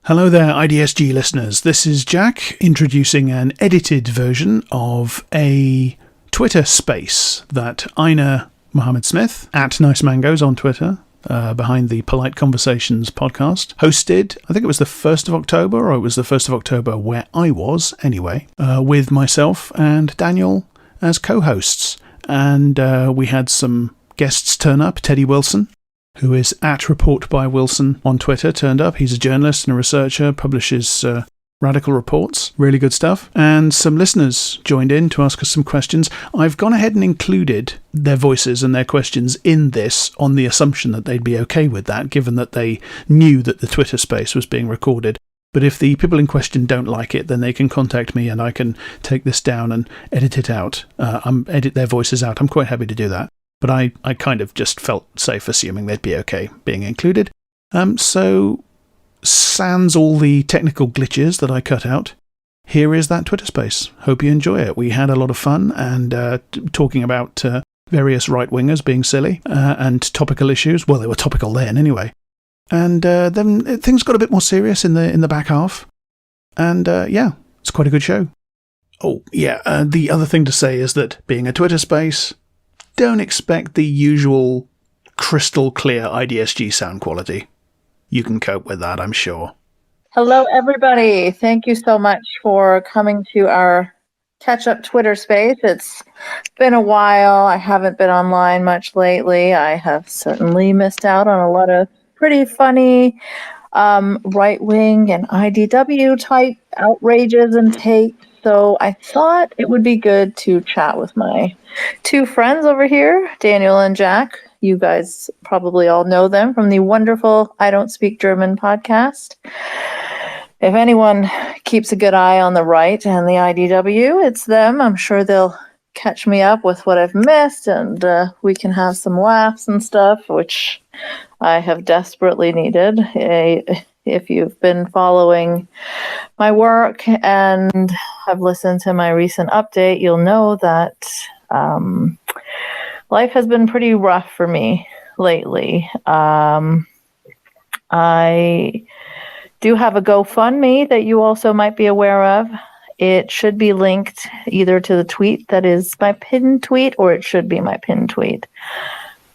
Hello there, IDSG listeners. This is Jack introducing an edited version of a Twitter space that Eiynah Mohammed Smith, at Nice Mangoes on Twitter, behind the Polite Conversations podcast, hosted, I think it was the 1st of October, or it was the 1st of October where I was, anyway, with myself and Daniel as co-hosts. And we had some guests turn up. Teddy Wilson, who is at Report by Wilson on Twitter, turned up. He's a journalist and a researcher, publishes radical reports, really good stuff. And some listeners joined in to ask us some questions. I've gone ahead and included their voices and their questions in this on the assumption that they'd be okay with that, given that they knew that the Twitter space was being recorded. But if the people in question don't like it, then they can contact me and I can take this down and edit it out, edit their voices out. I'm quite happy to do that. But I kind of just felt safe assuming they'd be okay being included. So, sans all the technical glitches that I cut out, here is that Twitter space. Hope you enjoy it. We had a lot of fun and talking about various right-wingers being silly and topical issues. Well, they were topical then anyway. And then things got a bit more serious in the back half. And yeah, it's quite a good show. Oh, yeah, the other thing to say is that being a Twitter space, don't expect the usual crystal clear IDSG sound quality. You can cope with that, I'm sure. Hello, everybody. Thank you so much for coming to our catch-up Twitter space. It's been a while. I haven't been online much lately. I have certainly missed out on a lot of pretty funny right-wing and IDW type outrages and takes. So I thought it would be good to chat with my two friends over here, Daniel and Jack. You guys probably all know them from the wonderful I Don't Speak German podcast. If anyone keeps a good eye on the right and the IDW, it's them. I'm sure they'll catch me up with what I've missed, and we can have some laughs and stuff, which I have desperately needed. If you've been following my work and have listened to my recent update, you'll know that life has been pretty rough for me lately. I do have a GoFundMe that you also might be aware of. It should be linked either to the tweet that is my pinned tweet, or it should be my pinned tweet.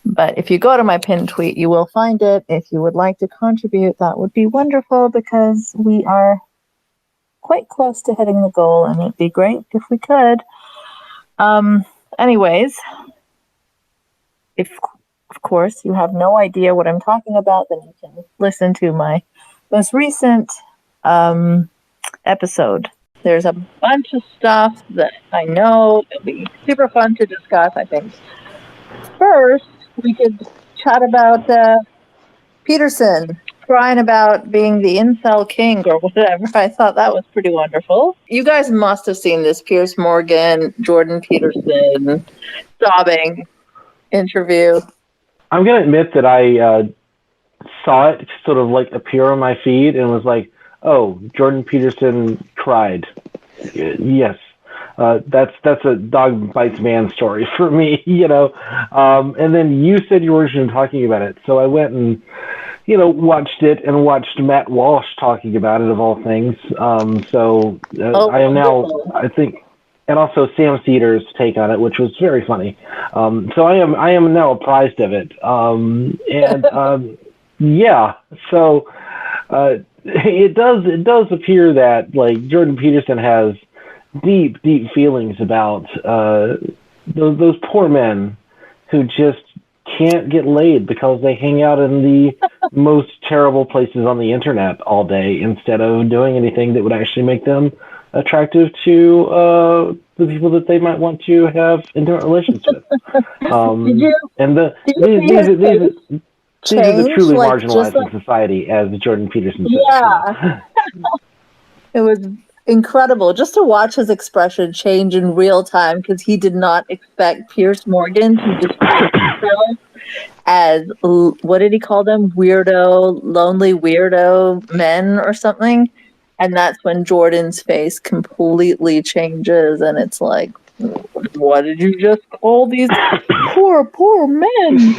But if you go to my pinned tweet, you will find it. If you would like to contribute, that would be wonderful, because we are quite close to hitting the goal, and it'd be great if we could. Anyways, if, of course, you have no idea what I'm talking about, then you can listen to my most recent episode. There's a bunch of stuff that I know it'll be super fun to discuss, I think. First, we could chat about Peterson crying about being the incel king or whatever. I thought that was pretty wonderful. You guys must have seen this Piers Morgan, Jordan Peterson sobbing interview. I'm going to admit that I saw it sort of like appear on my feed and was like, oh, Jordan Peterson cried. Yes. That's a dog bites man story for me, you know. And then you said you weren't even talking about it, so I went and, you know, watched it and watched Matt Walsh talking about it, of all things. I am now, I think, and also Sam Cedar's take on it, which was very funny. So I am now apprised of it. Yeah. So it does appear that, like, Jordan Peterson has deep feelings about those poor men who just can't get laid because they hang out in the most terrible places on the internet all day instead of doing anything that would actually make them attractive to the people that they might want to have intimate relations with. These are the truly marginalized in society, as Jordan Peterson says. Yeah. It was incredible just to watch his expression change in real time, because he did not expect Piers Morgan to describe himself as, what did he call them? Lonely weirdo men or something. And that's when Jordan's face completely changes, and it's like, what did you just call these poor men?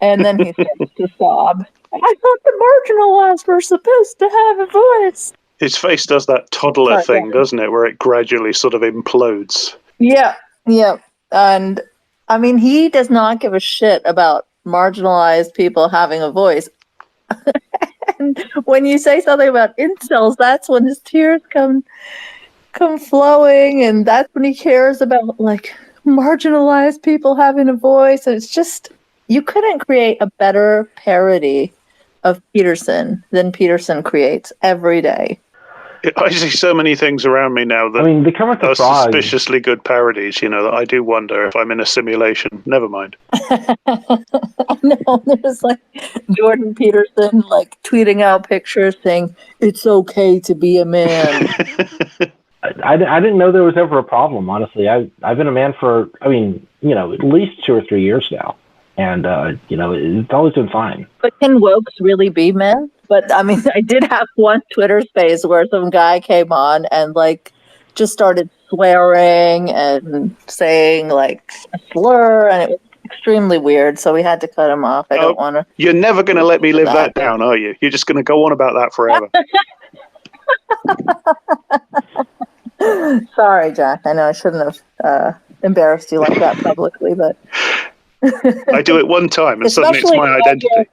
And then he starts to sob. I thought the marginalized were supposed to have a voice. His face does that toddler Sorry, thing, doesn't it, where it gradually sort of implodes. Yeah. And I mean, he does not give a shit about marginalized people having a voice. And when you say something about incels, that's when his tears come flowing, and that's when he cares about like marginalized people having a voice. And it's just, you couldn't create a better parody of Peterson than Peterson creates every day. I see so many things around me now that I mean, the Kermit the are Frog. suspiciously good parodies, that I do wonder if I'm in a simulation. Never mind. I know, there's like Jordan Peterson like tweeting out pictures saying, "It's okay to be a man." I didn't know there was ever a problem, honestly. I've been a man for, at least 2 or 3 years now. And, it's always been fine. But can wokes really be men? But I mean, I did have one Twitter space where some guy came on and like just started swearing and saying like a slur, and it was extremely weird. So we had to cut him off. I don't want to. You're never going to let me live that down, are you? You're just going to go on about that forever. Sorry, Jack. I know I shouldn't have embarrassed you like that publicly, but I do it one time and suddenly it's my identity.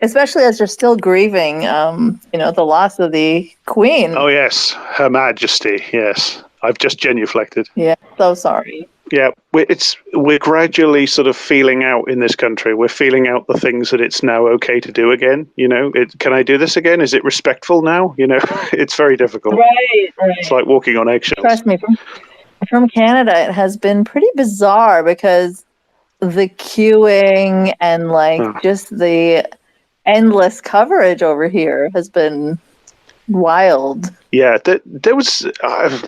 Especially as you're still grieving, the loss of the Queen. Oh yes, Her Majesty. Yes, I've just genuflected. Yeah, so sorry. Yeah, we're gradually sort of feeling out in this country. We're feeling out the things that it's now okay to do again. Can I do this again? Is it respectful now? It's very difficult. Right. It's like walking on eggshells. Trust me, from Canada, it has been pretty bizarre because the queuing and just the endless coverage over here has been wild. Yeah, there was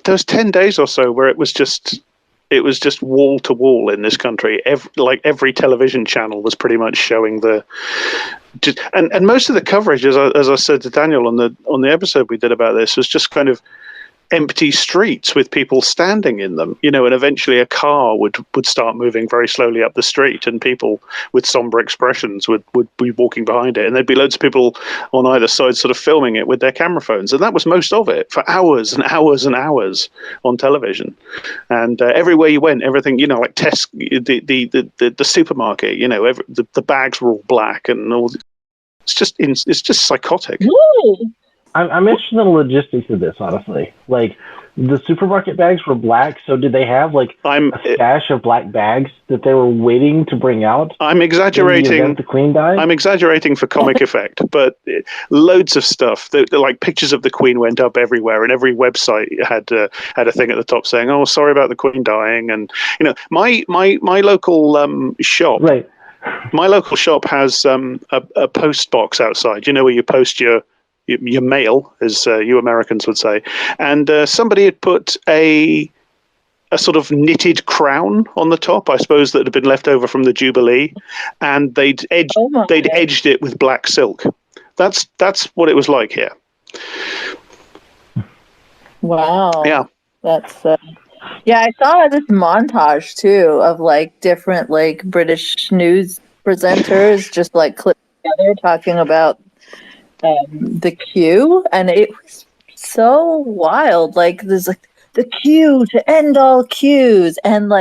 10 days or so where it was just wall to wall in this country. Every television channel was pretty much showing and most of the coverage, as I said to Daniel on the episode we did about this, was just kind of empty streets with people standing in them, and eventually a car would start moving very slowly up the street and people with somber expressions would be walking behind it, and there'd be loads of people on either side sort of filming it with their camera phones, and that was most of it for hours and hours and hours on television. And everywhere you went, everything, like the supermarket, the bags were all black and all. It's just psychotic. Woo! I'm interested in the logistics of this, honestly. Like, the supermarket bags were black, so did they have, a stash of black bags that they were waiting to bring out? I'm exaggerating. The Queen died? I'm exaggerating for comic effect, but loads of stuff. Like, pictures of the Queen went up everywhere, and every website had a thing at the top saying, "Oh, sorry about the Queen dying." And, my local shop... Right. My local shop has a post box outside, where you post your mail, as you Americans would say, and somebody had put a sort of knitted crown on the top, I suppose, that had been left over from the Jubilee, and they'd edged it with black silk. That's what it was like here. Wow. Yeah. That's I saw this montage too of different British news presenters just clipped together talking about the queue, and it was so wild. There's the queue to end all queues, and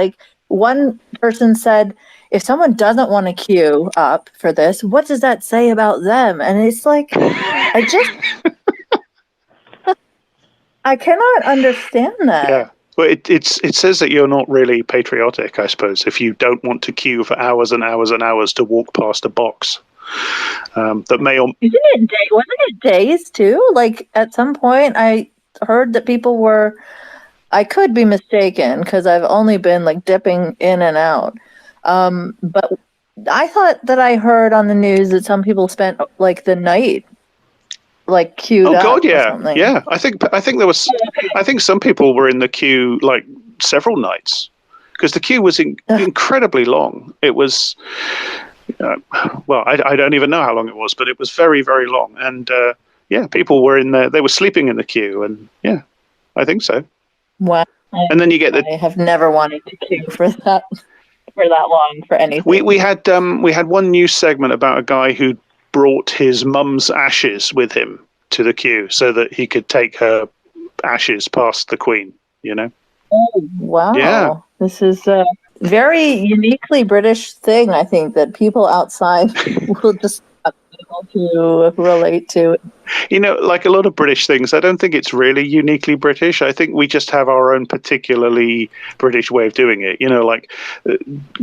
one person said, if someone doesn't want to queue up for this, what does that say about them? And it's I cannot understand that. Yeah. Well, it says that you're not really patriotic, I suppose, if you don't want to queue for hours and hours and hours to walk past a box. That may or wasn't it days too? At some point, I heard that people were. I could be mistaken because I've only been dipping in and out. But I thought that I heard on the news that some people spent the night queued up. Oh God, yeah, or something. yeah. I think there was. I think some people were in the queue several nights because the queue was incredibly long. It was. Well, I don't even know how long it was, but it was very, very long. And people were in there. They were sleeping in the queue, and I think so. Wow. And then you get I have never wanted to queue for that. for that long for anything. We had one news segment about a guy who brought his mum's ashes with him to the queue so that he could take her ashes past the Queen. You know. Oh, wow. Yeah. This is a very uniquely British thing, I think, that people outside will just not be able to relate to. You know, like a lot of British things, I don't think it's really uniquely British. I think we just have our own particularly British way of doing it. You know, like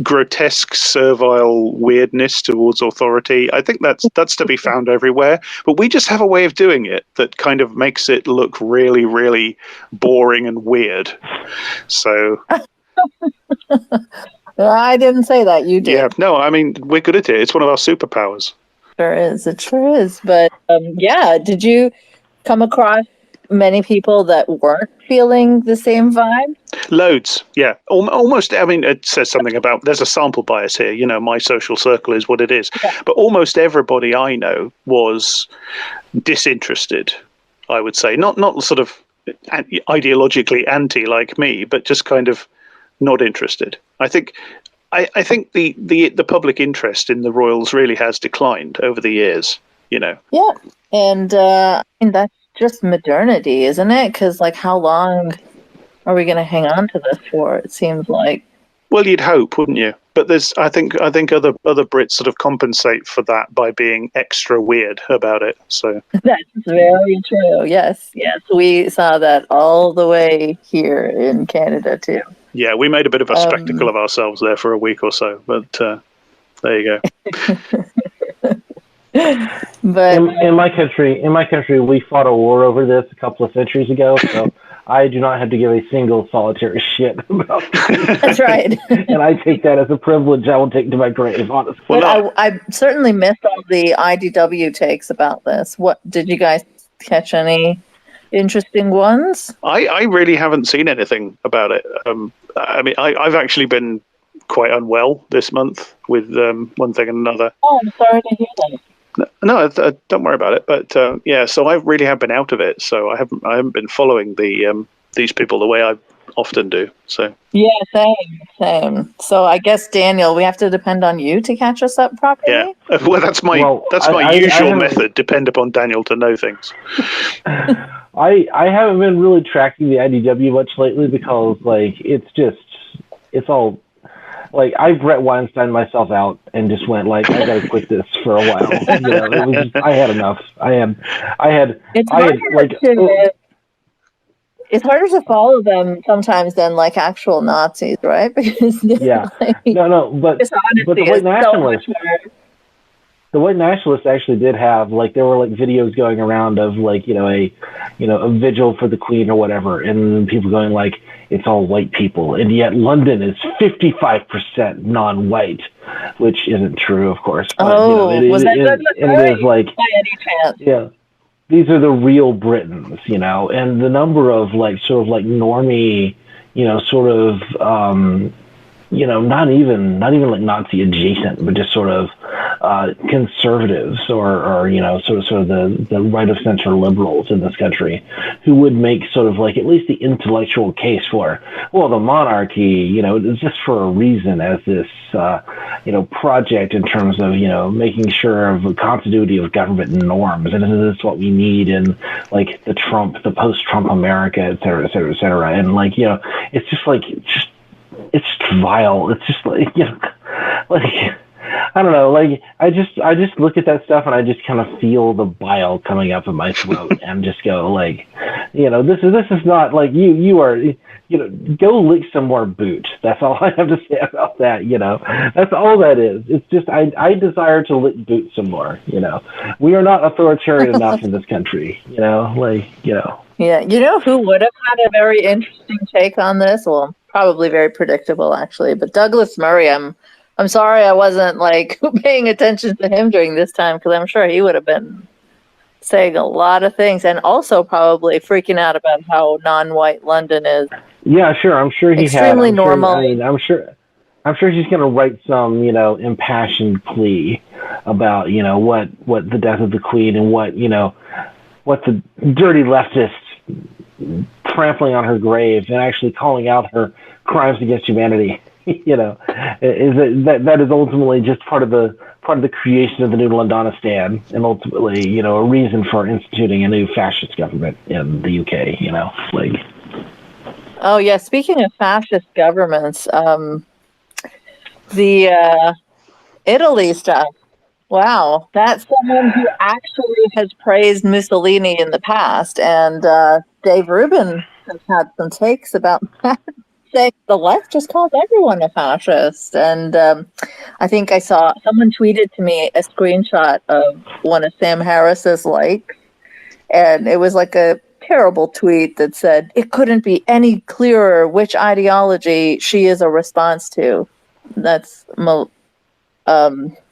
grotesque, servile weirdness towards authority. I think that's to be found everywhere. But we just have a way of doing it that kind of makes it look really, really boring and weird. So... I didn't say that. You did. Yeah, no, I mean, we're good at it. It's one of our superpowers. Sure is. It sure is. But yeah, did you come across many people that weren't feeling the same vibe? Loads, yeah. Almost, I mean, it says something about, there's a sample bias here. You know, my social circle is what it is. Yeah. But almost everybody I know was disinterested, I would say. Not sort of ideologically anti like me, but just kind of not interested. I think the public interest in the royals really has declined over the years, you know. Yeah, and I mean, that's just modernity, isn't it? Because like, how long are we going to hang on to this for? It seems like. Well, you'd hope, wouldn't you? But there's, I think other Brits sort of compensate for that by being extra weird about it. So that's very true. Yes, we saw that all the way here in Canada too. Yeah, we made a bit of a spectacle of ourselves there for a week or so, but there you go. But in my country, we fought a war over this a couple of centuries ago, so I do not have to give a single solitary shit about it. That's right. And I take that as a privilege I will take to my grave, honestly. But I certainly missed all the IDW takes about this. What did you guys catch any interesting ones? I really haven't seen anything about it. I mean, I've actually been quite unwell this month with one thing and another. Oh, I'm sorry to hear that. No, don't worry about it. But yeah, so I really have been out of it. So I haven't been following these people the way I often do. So yeah, same. So I guess Daniel, we have to depend on you to catch us up properly. Yeah, well, that's my usual method. Depend upon Daniel to know things. I haven't been really tracking the IDW much lately because like it's all. Like I Brett Weinstein myself out and just went like I gotta quit this for a while. You know, it was just, I had enough. I had like. It's harder to follow them sometimes than like actual Nazis, right? Because but the white nationalists. The white nationalists actually did have like there were like videos going around of like a vigil for the Queen or whatever, and people going like it's all white people, and yet London is 55% non-white, which isn't true, of course. But, it is like by any chance? Yeah, these are the real Britons, and the number of like sort of like normie, sort of. Not even like Nazi adjacent, but just sort of conservatives or sort of the right of center liberals in this country who would make sort of like at least the intellectual case for, well, the monarchy, it's just for a reason as this, project in terms of, making sure of the continuity of government norms. And this is what we need in like the post-Trump America, et cetera, et cetera, et cetera. And like, it's just like, it's just vile. It's just like, like, I don't know. Like, I just look at that stuff and I just kind of feel the bile coming up in my throat and just go like, this is not like you are, go lick some more boot. That's all I have to say about that. That's all that is. It's just, I desire to lick boot some more, we are not authoritarian enough in this country, Yeah. Who would have had a very interesting take on this? Well, probably very predictable, actually. But Douglas Murray, I'm sorry I wasn't like paying attention to him during this time because I'm sure he would have been saying a lot of things and also probably freaking out about how non-white London is. Yeah, sure. I'm sure he extremely normal. I'm sure he's going to write some, impassioned plea about, what the death of the Queen and what the dirty leftists trampling on her grave and actually calling out her crimes against humanity, you know, is that is ultimately just part of the creation of the new Londonistan, and ultimately, you know, a reason for instituting a new fascist government in the UK. You know, like. Oh yeah, speaking of fascist governments, the Italy stuff. Wow, that's someone who actually has praised Mussolini in the past, and Dave Rubin has had some takes about that. Saying the left just calls everyone a fascist, and I think I saw someone tweeted to me a screenshot of one of Sam Harris's likes, and it was like a terrible tweet that said it couldn't be any clearer which ideology she is a response to. That's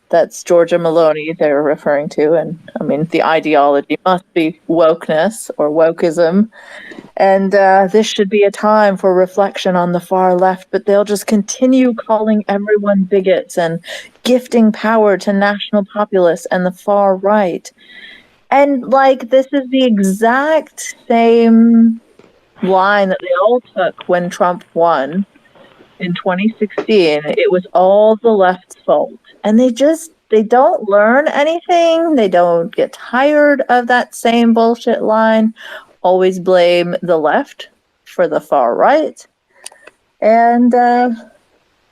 that's Georgia Maloney they're referring to, and I mean the ideology must be wokeness or wokeism, and this should be a time for reflection on the far left, but they'll just continue calling everyone bigots and gifting power to national populists and the far right. And like this is the exact same line that they all took when Trump won in 2016. It was all the left's fault. And they don't learn anything. They don't get tired of that same bullshit line. Always blame the left for the far right. And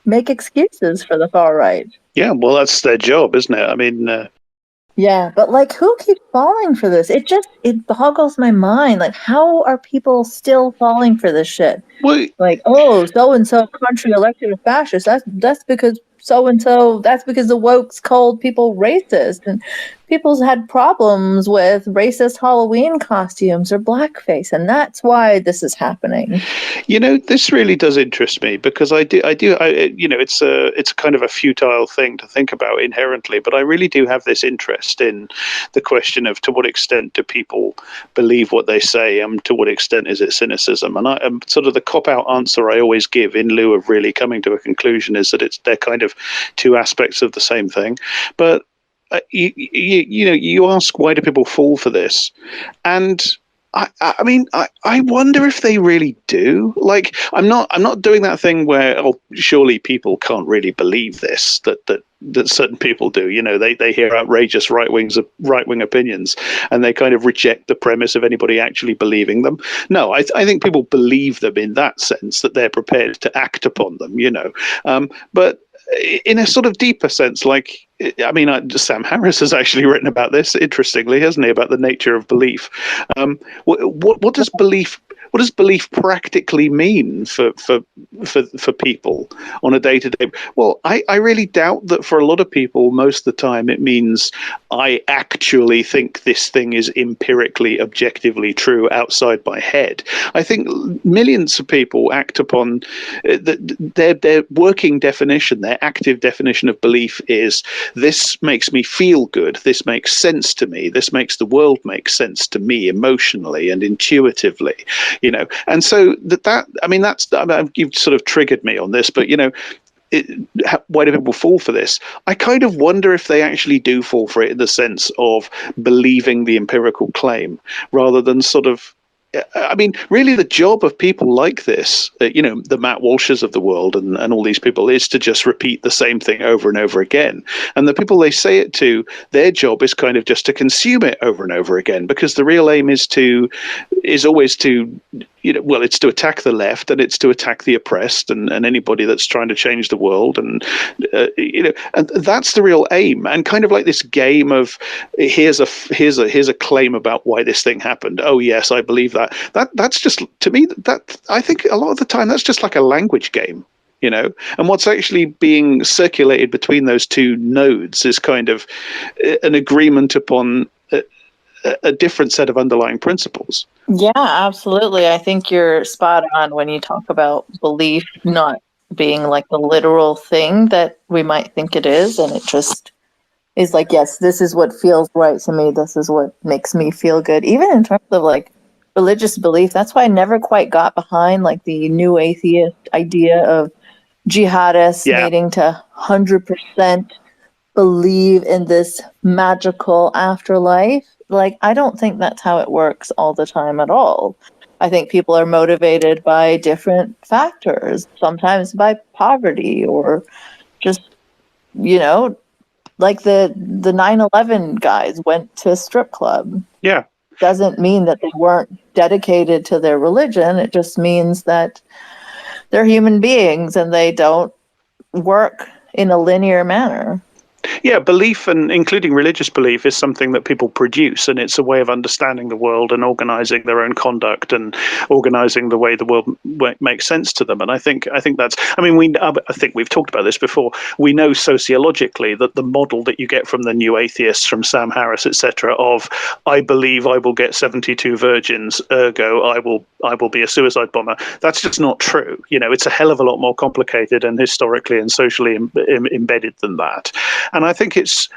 make excuses for the far right. Yeah, well, that's their job, isn't it? I mean, yeah, but like, who keeps falling for this? It boggles my mind. Like, how are people still falling for this shit? well, Like, oh, so and so country elected a fascist. That's because so and so. That's because the woke's called people racist, and people's had problems with racist Halloween costumes or blackface, and that's why this is happening. you know, this really does interest me because you know, it's a kind of a futile thing to think about inherently, but I really do have this interest in the question of to what extent do people believe what they say, and to what extent is it cynicism? And sort of the cop-out answer I always give in lieu of really coming to a conclusion is that they're kind of two aspects of the same thing. But you know, you ask why do people fall for this, and I mean, I wonder if they really do. Like, I'm not doing that thing where, oh, surely people can't really believe this, that certain people do. You know, they hear outrageous right wing opinions, and they kind of reject the premise of anybody actually believing them. No, I think people believe them in that sense, that they're prepared to act upon them. You know, but in a sort of deeper sense, like, I mean, Sam Harris has actually written about this, interestingly, hasn't he, about the nature of belief. What does belief practically mean for people on a day-to-day? Well, I really doubt that for a lot of people, most of the time, it means I actually think this thing is empirically, objectively true outside my head. I think millions of people act upon their working definition, their active definition of belief is, this makes me feel good, this makes sense to me, this makes the world make sense to me emotionally and intuitively, you know. And so you've sort of triggered me on this, but you know, why do people fall for this? I kind of wonder if they actually do fall for it in the sense of believing the empirical claim rather than sort of, I mean, really the job of people like this, you know, the Matt Walshes of the world and all these people, is to just repeat the same thing over and over again. And the people they say it to, their job is kind of just to consume it over and over again, because the real aim is always to, you know, well, it's to attack the left, and it's to attack the oppressed and anybody that's trying to change the world. And, you know, and that's the real aim. And kind of like this game of here's a claim about why this thing happened. Oh, yes, I believe that. That's just, to me, that I think a lot of the time that's just like a language game. You know, and what's actually being circulated between those two nodes is kind of an agreement upon a different set of underlying principles. Yeah, absolutely. I think you're spot on when you talk about belief not being like the literal thing that we might think it is, and it just is like, yes, this is what feels right to me, this is what makes me feel good. Even in terms of like religious belief, that's why I never quite got behind like the new atheist idea of jihadists needing to 100% believe in this magical afterlife. Like, I don't think that's how it works all the time at all. I think people are motivated by different factors, sometimes by poverty or just, you know, like the 9/11 guys went to a strip club. Yeah. Doesn't mean that they weren't dedicated to their religion. It just means that they're human beings and they don't work in a linear manner. Yeah, belief, and including religious belief, is something that people produce, and it's a way of understanding the world and organizing their own conduct and organizing the way the world makes sense to them. And I think that's. I mean, I think we've talked about this before. We know sociologically that the model that you get from the New Atheists, from Sam Harris, etc., of "I believe I will get 72 virgins, ergo I will be a suicide bomber." That's just not true. It's a hell of a lot more complicated and historically and socially embedded than that. And I think it's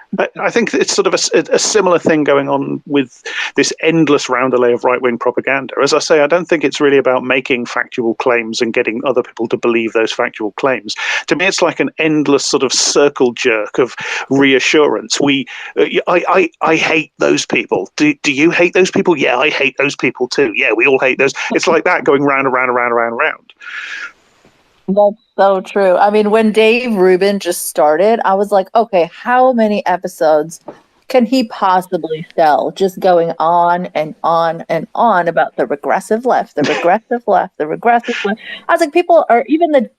sort of a similar thing going on with this endless roundelay of right-wing propaganda. As I say, I don't think it's really about making factual claims and getting other people to believe those factual claims. To me, it's like an endless sort of circle jerk of reassurance. I hate those people. Do you hate those people? Yeah, I hate those people too. Yeah, we all hate those. It's like that going round and round and round and round and round. That's so true. I mean, when Dave Rubin just started, I was like, okay, how many episodes can he possibly sell? Just going on and on and on about the regressive left, the regressive left, the regressive left. I was like, even the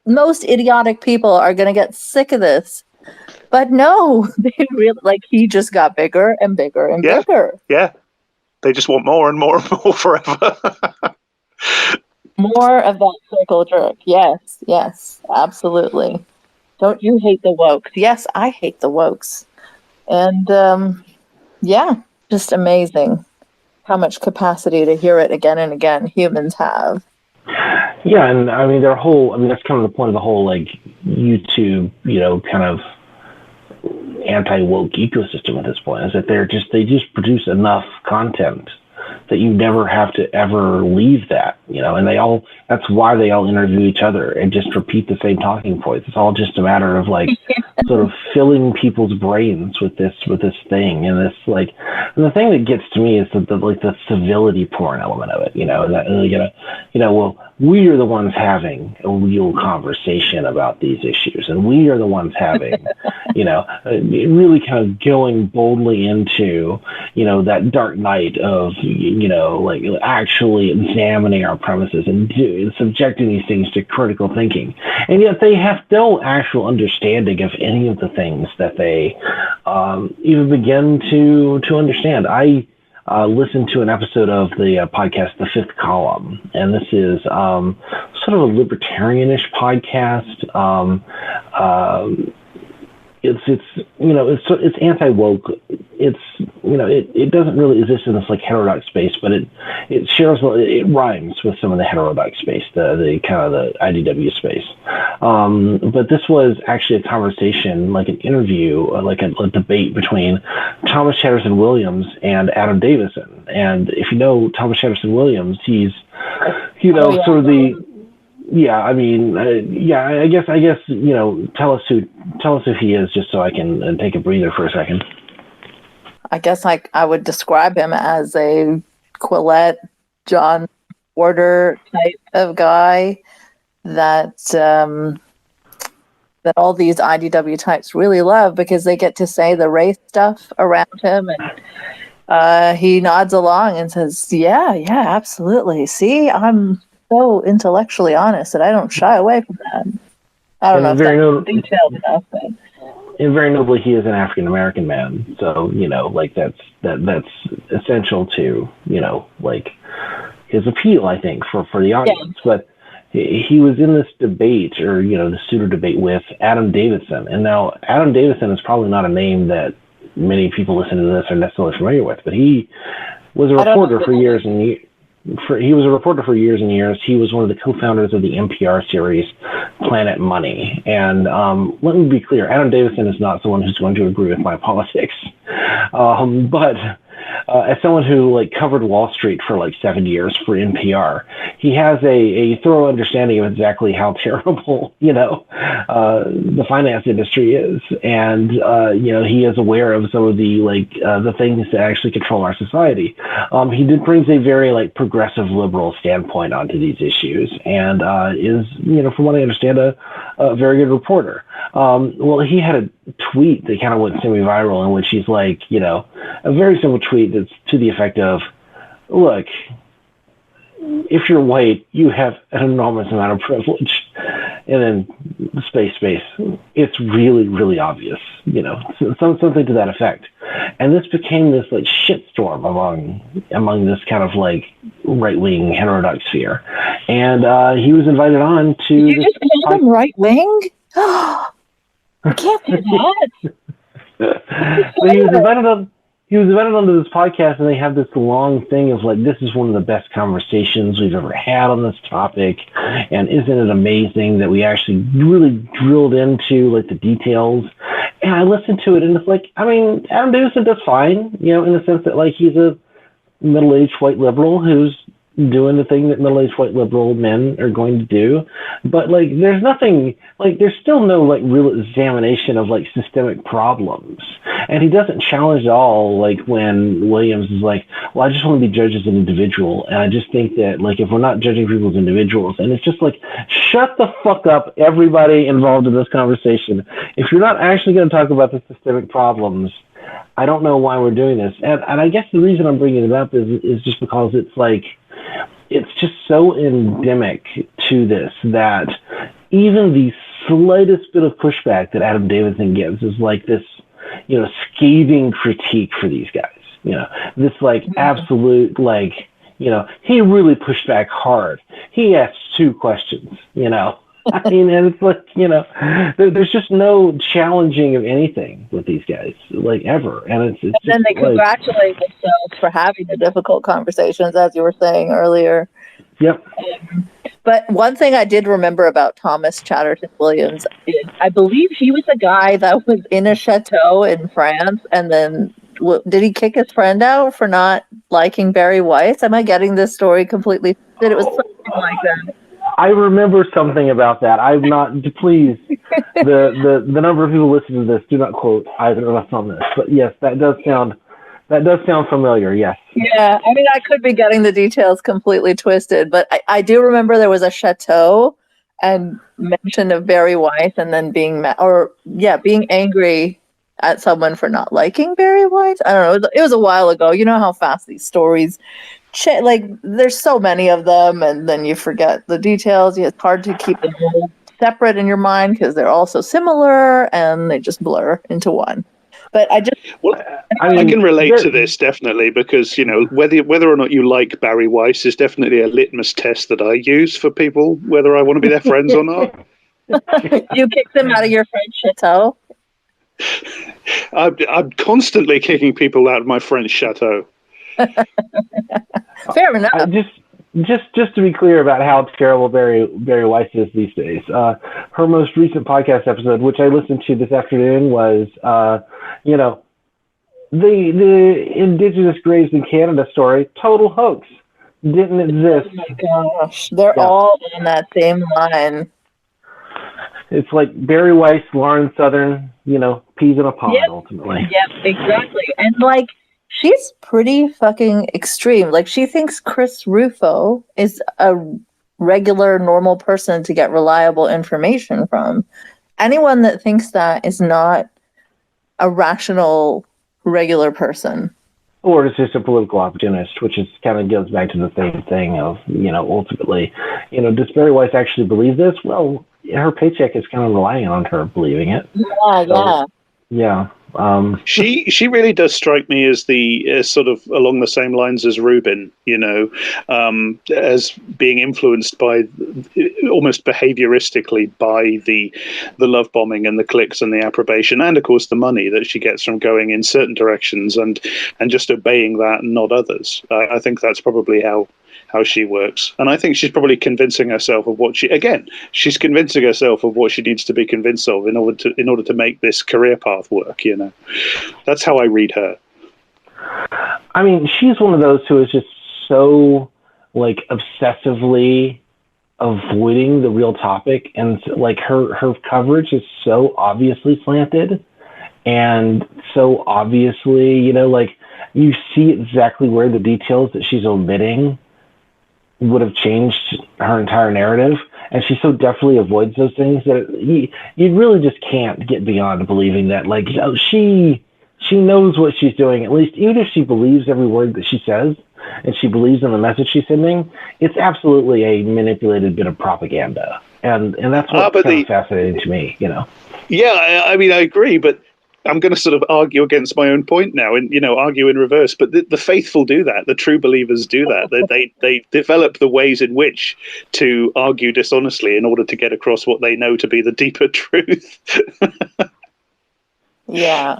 most idiotic people are going to get sick of this. But no, they really, he just got bigger and bigger and bigger. Yeah. They just want more and more and more forever. More of that circle jerk. Yes, absolutely. Don't you hate the wokes? Yes, I hate the wokes. And just amazing how much capacity to hear it again and again humans have. Yeah, and I mean that's kind of the point of the whole YouTube, kind of anti-woke ecosystem at this point, is that they just produce enough content that you never have to ever leave that, and that's why they all interview each other and just repeat the same talking points. It's all just a matter of sort of filling people's brains with this thing, and this and the thing that gets to me is the civility porn element of it, well, we are the ones having a real conversation about these issues, and we are the ones having, really kind of going boldly into, that dark night of, actually examining our premises and subjecting these things to critical thinking. And yet they have no actual understanding of any of the things that they even begin to understand. I listened to an episode of the podcast, The Fifth Column, and this is sort of a libertarianish podcast. It's anti-woke. It doesn't really exist in this heterodox space, but it rhymes with some of the heterodox space, the kind of the IDW space. But this was actually a conversation, an interview, a debate between Thomas Chatterton Williams and Adam Davison. And if you know Thomas Chatterton Williams, he's sort of the. Yeah, I mean, I guess, tell us who he is, just so I can take a breather for a second. I guess I would describe him as a Quillette, John Porter type of guy that all these IDW types really love, because they get to say the race stuff around him, and he nods along and says, yeah, absolutely. See, I'm so intellectually honest that I don't shy away from that. I don't know if that's detailed enough, but. And very nobly, he is an African American man, so that's essential to his appeal, I think, for the audience. Yeah. But he was in this debate, or the pseudo debate, with Adam Davison, and now Adam Davison is probably not a name that many people listening to this are necessarily familiar with, but he was a reporter for years and years. He was a reporter for years and years. He was one of the co-founders of the NPR series Planet Money. And let me be clear, Adam Davison is not someone who's going to agree with my politics. But as someone who like covered Wall Street for like 7 years for NPR, he has a thorough understanding of exactly how terrible, the finance industry is. And, he is aware of some of the things that actually control our society. He brings a very like progressive liberal standpoint onto these issues, and is, from what I understand, a very good reporter. Well, he had a tweet that kind of went semi-viral in which he's like, a very simple tweet that's to the effect of, look, if you're white, you have an enormous amount of privilege. And then space. It's really, really obvious, something to that effect. And this became this like shitstorm among this kind of like right-wing heterodox sphere. And he was invited on to. Did you just call him right-wing? I can't do that. But he was invited onto this podcast, and they have this long thing of like, this is one of the best conversations we've ever had on this topic, and isn't it amazing that we actually really drilled into like the details. And I listened to it, and it's like, I mean, Adam Davidson does fine, in the sense that like he's a middle-aged white liberal who's doing the thing that middle-aged white liberal men are going to do. But like, there's nothing, like, there's still no like real examination of like systemic problems. And he doesn't challenge at all, like when Williams is like, well, I just want to be judged as an individual. And I just think that like, if we're not judging people as individuals, and it's just like, shut the fuck up, everybody involved in this conversation. If you're not actually going to talk about the systemic problems, I don't know why we're doing this. And I guess the reason I'm bringing it up is just because it's like, it's just so endemic to this that even the slightest bit of pushback that Adam Davidson gives is like this, scathing critique for these guys. This like absolute like, he really pushed back hard. He asked 2 questions, I mean, and it's like, there's just no challenging of anything with these guys, like, ever. And it's then they congratulate themselves for having the difficult conversations, as you were saying earlier. Yep. But one thing I did remember about Thomas Chatterton Williams is I believe he was a guy that was in a chateau in France, and then did he kick his friend out for not liking Barry Weiss? Am I getting this story completely? It was something like that. I remember something about that. I'm not, please, the number of people listening to this, do not quote either of us on this. But yes, that does sound familiar, yes. Yeah, I mean, I could be getting the details completely twisted, but I do remember there was a chateau and mention of Barry Weiss, and then being angry at someone for not liking Barry Weiss. I don't know. It was a while ago. You know how fast these stories like, there's so many of them, and then you forget the details. It's hard to keep them all separate in your mind because they're all so similar, and they just blur into one. But I can relate to this definitely, because whether or not you like Barry Weiss is definitely a litmus test that I use for people whether I want to be their friends or not. You kicked them out of your French chateau? I'm constantly kicking people out of my French chateau. Fair enough. Just to be clear about how terrible Barry Weiss is these days. Her most recent podcast episode, which I listened to this afternoon, was the Indigenous graves in Canada story, total hoax, didn't exist. Oh my gosh, they're all on that same line. It's like Barry Weiss, Lauren Southern, peas in a pod, ultimately. Yep, exactly. And like, she's pretty fucking extreme. Like, she thinks Chris Rufo is a regular, normal person to get reliable information from. Anyone that thinks that is not a rational, regular person. Or it's just a political opportunist, which is kind of goes back to the same thing of, ultimately, does Barry Weiss actually believe this? Well, her paycheck is kind of relying on her believing it. Yeah. She really does strike me as sort of along the same lines as Rubin, as being influenced by almost behavioristically by the love bombing and the clicks and the approbation, and of course the money that she gets from going in certain directions and just obeying that and not others. I think that's probably how she works. And I think she's probably convincing herself of she's convincing herself of what she needs to be convinced of in order to make this career path work, That's how I read her. I mean, she's one of those who is just so like obsessively avoiding the real topic, and like her coverage is so obviously slanted and so obviously, you know, like you see exactly where the details that she's omitting would have changed her entire narrative, and she so definitely avoids those things that you really just can't get beyond believing that, like, she knows what she's doing, at least, even if she believes every word that she says and she believes in the message she's sending. It's absolutely a manipulated bit of propaganda, and that's what's kind of fascinating to me, you know. Yeah, I mean, I agree, but I'm going to sort of argue against my own point now, and, you know, argue in reverse. But the faithful do that. The true believers do that. They develop the ways in which to argue dishonestly in order to get across what they know to be the deeper truth. Yeah.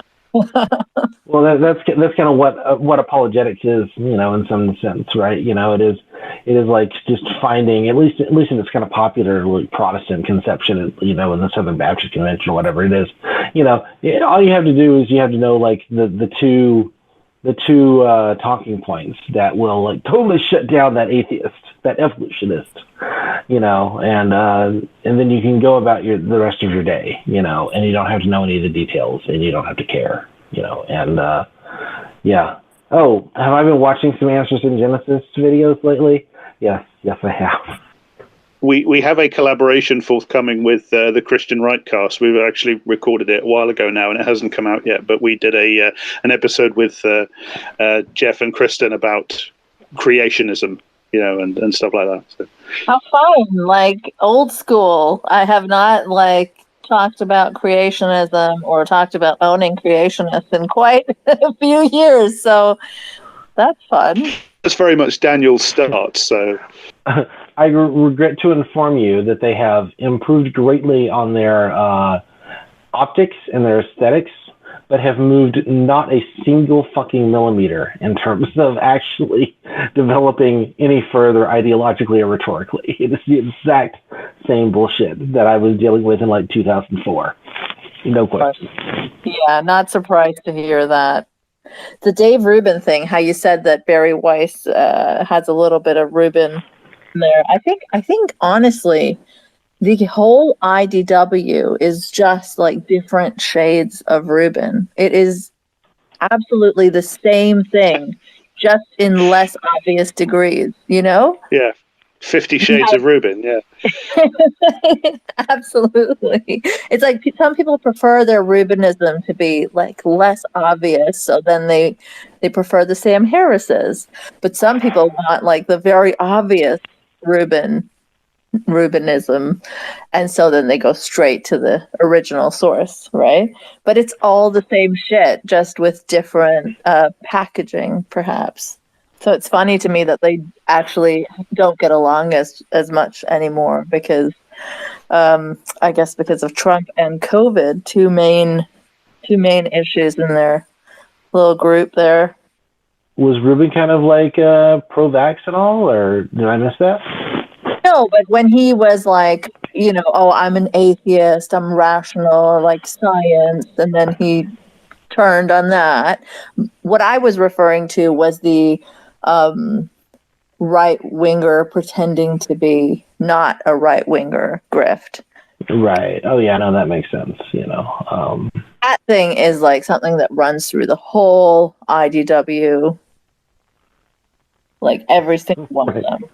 Well, that's kind of what apologetics is, you know, in some sense, right? You know, it is like just finding, at least in this kind of popular, like, Protestant conception, you know, in the Southern Baptist Convention or whatever it is, you know, all you have to do is you have to know, like, the two talking points that will, like, totally shut down that atheist, that evolutionist, you know, and then you can go about the rest of your day, you know, and you don't have to know any of the details, and you don't have to care, you know, and yeah. Oh, have I been watching some Answers in Genesis videos lately? Yes, I have. We have a collaboration forthcoming with the Christian Rightcast. We've actually recorded it a while ago now, and it hasn't come out yet. But we did an episode with Jeff and Kristen about creationism, you know, and stuff like that. So. How fun! Like old school. I have not talked about creationism or talked about owning creationists in quite a few years. So that's fun. That's very much Daniel's start. So. I regret to inform you that they have improved greatly on their optics and their aesthetics, but have moved not a single fucking millimeter in terms of actually developing any further ideologically or rhetorically. It is the exact same bullshit that I was dealing with in like 2004. No question. Yeah, not surprised to hear that. The Dave Rubin thing, how you said that Barry Weiss has a little bit of Rubin there. I think honestly, the whole IDW is just like different shades of Rubin. It is absolutely the same thing, just in less obvious degrees, you know? Yeah. 50 Shades of Rubin, yeah. Absolutely. It's like some people prefer their Rubinism to be like less obvious, so then they prefer the Sam Harrises. But some people want like the very obvious Rubinism, and so then they go straight to the original source, right? But it's all the same shit, just with different packaging, perhaps. So it's funny to me that they actually don't get along as much anymore because, I guess, because of Trump and COVID, two main issues in their little group there. Was Rubin kind of like pro-vax and all, or did I miss that? No, but when he was like, you know, oh, I'm an atheist, I'm rational, like science, and then he turned on that. What I was referring to was the right-winger pretending to be not a right-winger grift. Right. Oh, yeah, no, that makes sense, you know. That thing is like something that runs through the whole IDW, like every single one of them.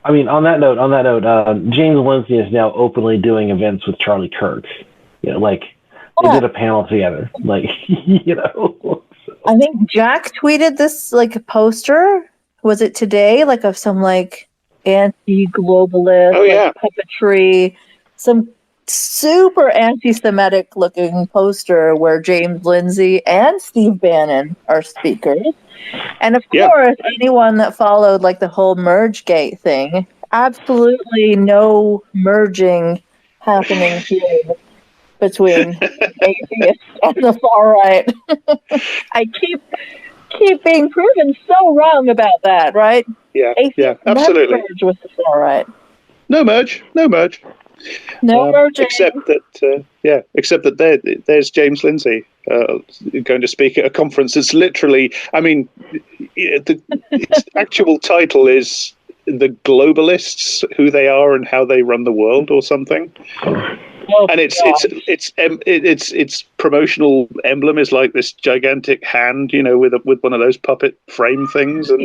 I mean, on that note, James Lindsay is now openly doing events with Charlie Kirk. You know, like, they did a panel together. Like, you know. So. I think Jack tweeted this, like, a poster. Was it today? Like, of some, like, anti-globalist, puppetry, some super anti-Semitic looking poster where James Lindsay and Steve Bannon are speakers. And of course, anyone that followed like the whole MergeGate thing, absolutely no merging happening here between atheists and the far right. I keep being proven so wrong about that, right? Yeah, atheists absolutely. never merge with the far right. No merge. No merging. Except that there's James Lindsay going to speak at a conference. It's literally, I mean, its actual title is "The Globalists: Who They Are and How They Run the World" or something. Oh, And its promotional emblem is like this gigantic hand, you know, with one of those puppet frame things, and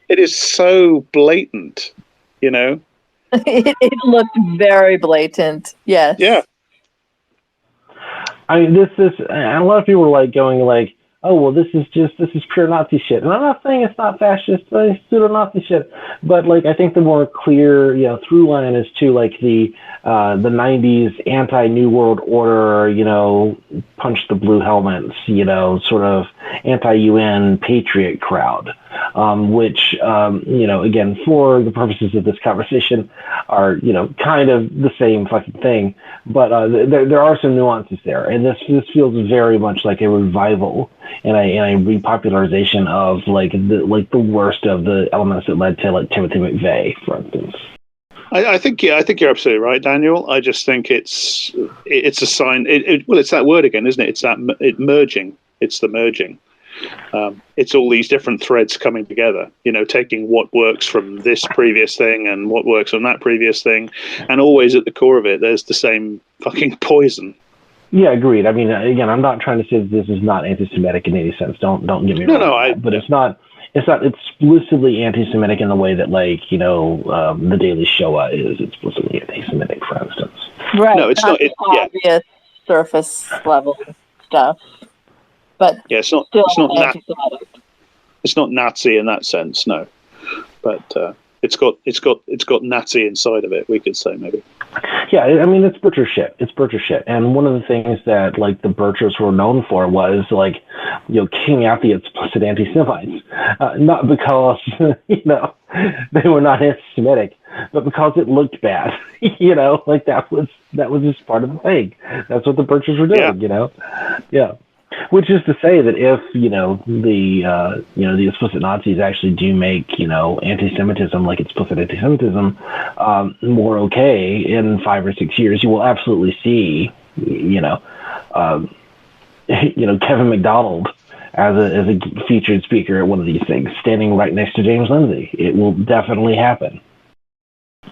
it is so blatant, you know. It looked very blatant. Yes. Yeah. I mean, this is, and a lot of people were like going like, oh, well, this is pure Nazi shit. And I'm not saying it's not fascist, but it's pseudo-Nazi shit. But like, I think the more clear, through line is to like the 90s anti-New World Order, punch the blue helmets, sort of anti-UN patriot crowd, which, again, for the purposes of this conversation are, kind of the same fucking thing. But there are some nuances there. And this feels very much like a revival and a repopularization of like the worst of the elements that led to like Timothy McVeigh, for instance. I think you're absolutely right, Daniel. I just think it's a sign. It's that word again, isn't it? It's merging. It's the merging. It's all these different threads coming together. Taking what works from this previous thing and what works from that previous thing, and always at the core of it, there's the same fucking poison. Yeah, agreed. I mean, again, I'm not trying to say that this is not anti-Semitic in any sense. Don't get me wrong. But it's not explicitly anti-Semitic in the way that, like, the Daily Shoah is explicitly anti-Semitic, for instance. Right. No, it's not. Obvious surface level stuff. But yeah, it's not anti-Semitic. It's not Nazi in that sense, no. But it's got Nazi inside of it. We could say maybe. Yeah, I mean, it's butcher shit. And one of the things that, like, the butchers were known for was, like, kicking out the explicit anti-Semites. Not because, they were not anti-Semitic, but because it looked bad. Like, that was just part of the thing. That's what the butchers were doing, Yeah. Which is to say that if, the explicit Nazis actually do make, anti-Semitism, like explicit anti-Semitism, more okay in 5 or 6 years, you will absolutely see, Kevin McDonald as a featured speaker at one of these things, standing right next to James Lindsay. It will definitely happen.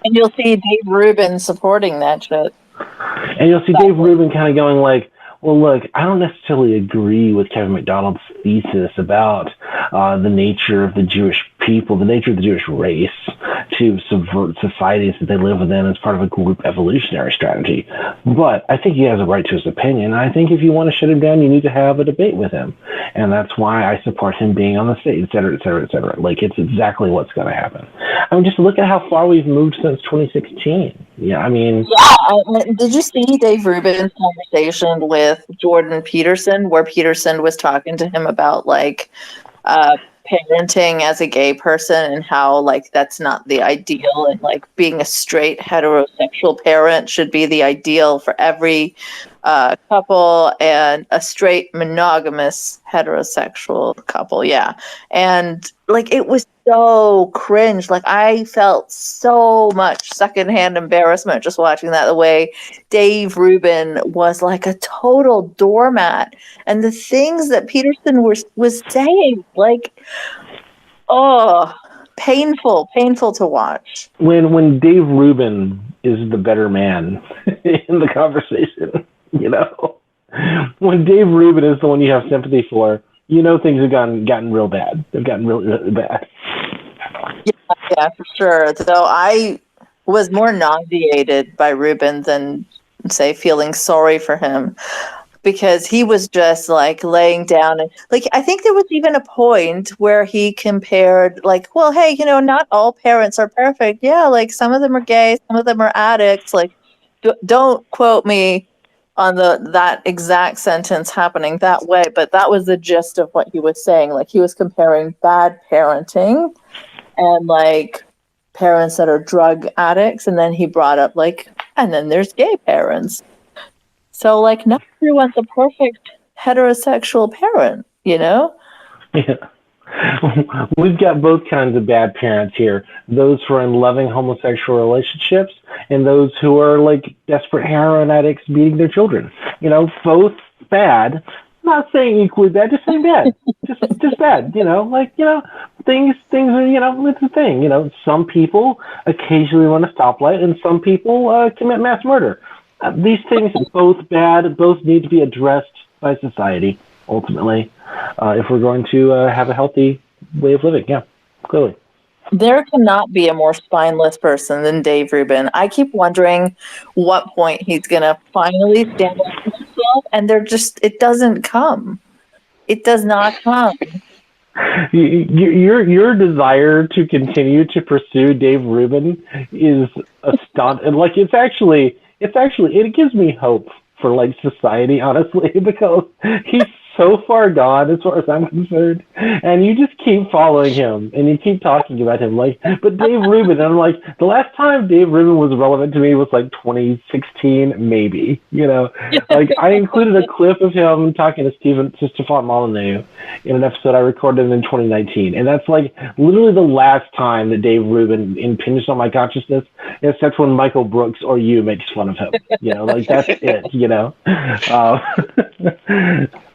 And you'll see Dave Rubin supporting that shit. And you'll see Dave Rubin kind of going like, well, look, I don't necessarily agree with Kevin McDonald's thesis about the nature of the Jewish people, the nature of the Jewish race, to subvert societies that they live within as part of a group evolutionary strategy. But I think he has a right to his opinion. I think if you want to shut him down, you need to have a debate with him. And that's why I support him being on the stage, et cetera, et cetera, et cetera. Like, it's exactly what's going to happen. I mean, just look at how far we've moved since 2016. Yeah, I mean... Yeah, did you see Dave Rubin's conversation with Jordan Peterson, where Peterson was talking to him about, like, parenting as a gay person and how, like, that's not the ideal, and, like, being a straight heterosexual parent should be the ideal for every couple, and a straight monogamous heterosexual couple. Yeah. And, like, it was so cringe. Like, I felt so much secondhand embarrassment just watching that, the way Dave Rubin was like a total doormat, and the things that Peterson was saying, like, painful to watch. When Dave Rubin is the better man in the conversation, when Dave Rubin is the one you have sympathy for, things have gotten real bad. They've gotten really bad. Yeah, for sure. Though I was more nauseated by Rubin than, say, feeling sorry for him, because he was just like laying down, and like, I think there was even a point where he compared, like, well, hey, not all parents are perfect. Yeah, like, some of them are gay, some of them are addicts. Like, don't quote me on that exact sentence happening that way, but that was the gist of what he was saying. Like, he was comparing bad parenting and, like, parents that are drug addicts, and then he brought up, like, and then there's gay parents. So, like, not everyone's a perfect heterosexual parent, Yeah. we've got both kinds of bad parents here. Those who are in loving homosexual relationships and those who are like desperate heroin addicts beating their children. You know, both bad. Not saying equally bad, just saying bad. just bad, you know, like, you know, things are, you know, it's a thing. You know, some people occasionally run a stoplight and some people commit mass murder. These things are both bad, both need to be addressed by society, ultimately, if we're going to have a healthy way of living. Yeah, clearly. There cannot be a more spineless person than Dave Rubin. I keep wondering what point he's going to finally stand up for himself, and it doesn't come. It does not come. Your desire to continue to pursue Dave Rubin is astonishing. Like, it gives me hope for like society, honestly, because he's so far gone as far as I'm concerned, and you just keep following him and you keep talking about him. Like, but Dave Rubin, and I'm like, the last time Dave Rubin was relevant to me was like 2016, maybe. You know, like I included a clip of him talking to Stefan Molyneux in an episode I recorded in 2019, and that's like literally the last time that Dave Rubin impinged on my consciousness, except when Michael Brooks or you makes fun of him. You know, like that's it. You know.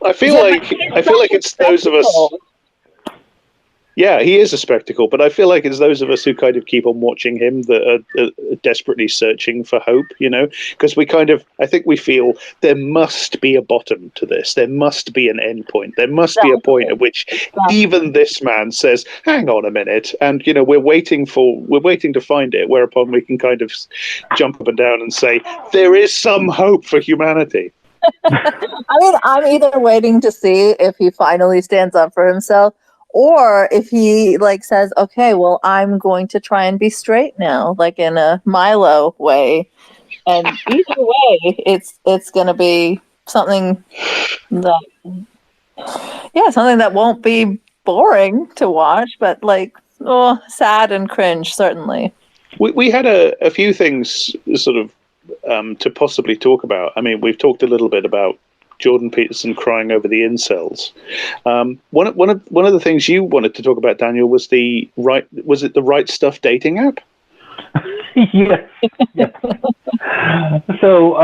I feel like it's those of us. Yeah, he is a spectacle, but I feel like it's those of us who kind of keep on watching him that are desperately searching for hope, you know, because I think we feel there must be a bottom to this. There must be an end point. There must be a point at which even this man says, hang on a minute. And, you know, we're waiting to find it, whereupon we can kind of jump up and down and say, there is some hope for humanity. I mean, I'm either waiting to see if he finally stands up for himself, or if he like says, okay, well, I'm going to try and be straight now, like in a Milo way. And either way, it's going to be something that won't be boring to watch, but like, sad and cringe, certainly. We had a few things sort of to possibly talk about. I mean, we've talked a little bit about Jordan Peterson crying over the incels. One of the things you wanted to talk about, Daniel, was the Right Stuff dating app? Yes. So,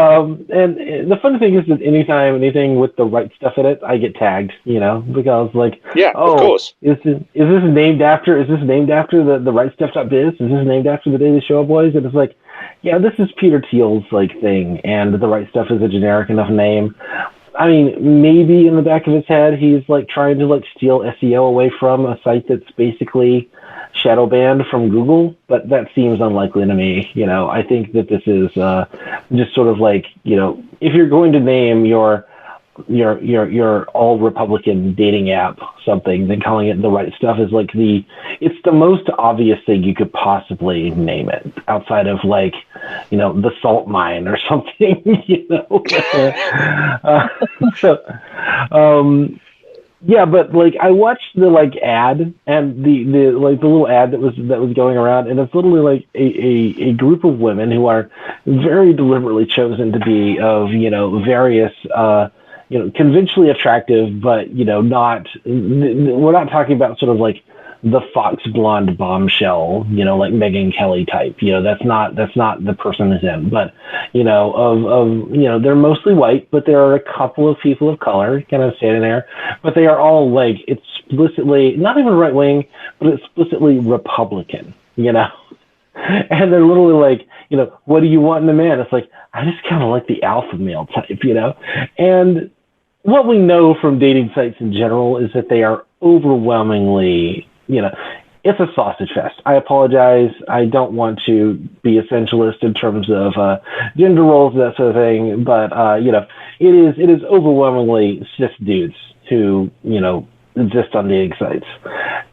and the funny thing is that anytime anything with the right stuff in it, I get tagged, you know, because like, of course. Is this named after the right stuff.biz? Is this named after the Daily Show Boys? And it's like, yeah, this is Peter Thiel's like thing, and the right stuff is a generic enough name. I mean, maybe in the back of his head, he's like trying to like steal SEO away from a site that's basically shadow banned from Google, but that seems unlikely to me. You know, I think that this is just sort of like, you know, if you're going to name your all Republican dating app something, then calling it The Right Stuff is like it's the most obvious thing you could possibly name it, outside of like, you know, the salt mine or something, you know. Yeah, but like I watched the like ad and the like the little ad that was going around, and it's literally like a group of women who are very deliberately chosen to be of, you know, various you know, conventionally attractive, but, you know, we're not talking about sort of like the Fox blonde bombshell, you know, like Megyn Kelly type, you know, that's not the person who's in, but, you know, of you know, they're mostly white, but there are a couple of people of color kind of standing there, but they are all like explicitly, not even right wing, but explicitly Republican, you know, and they're literally like, you know, what do you want in a man? It's like, I just kind of like the alpha male type, you know, and what we know from dating sites in general is that they are overwhelmingly, you know, it's a sausage fest. I apologize. I don't want to be essentialist in terms of gender roles, that sort of thing, but, you know, it is overwhelmingly cis dudes who, you know, exist on dating sites.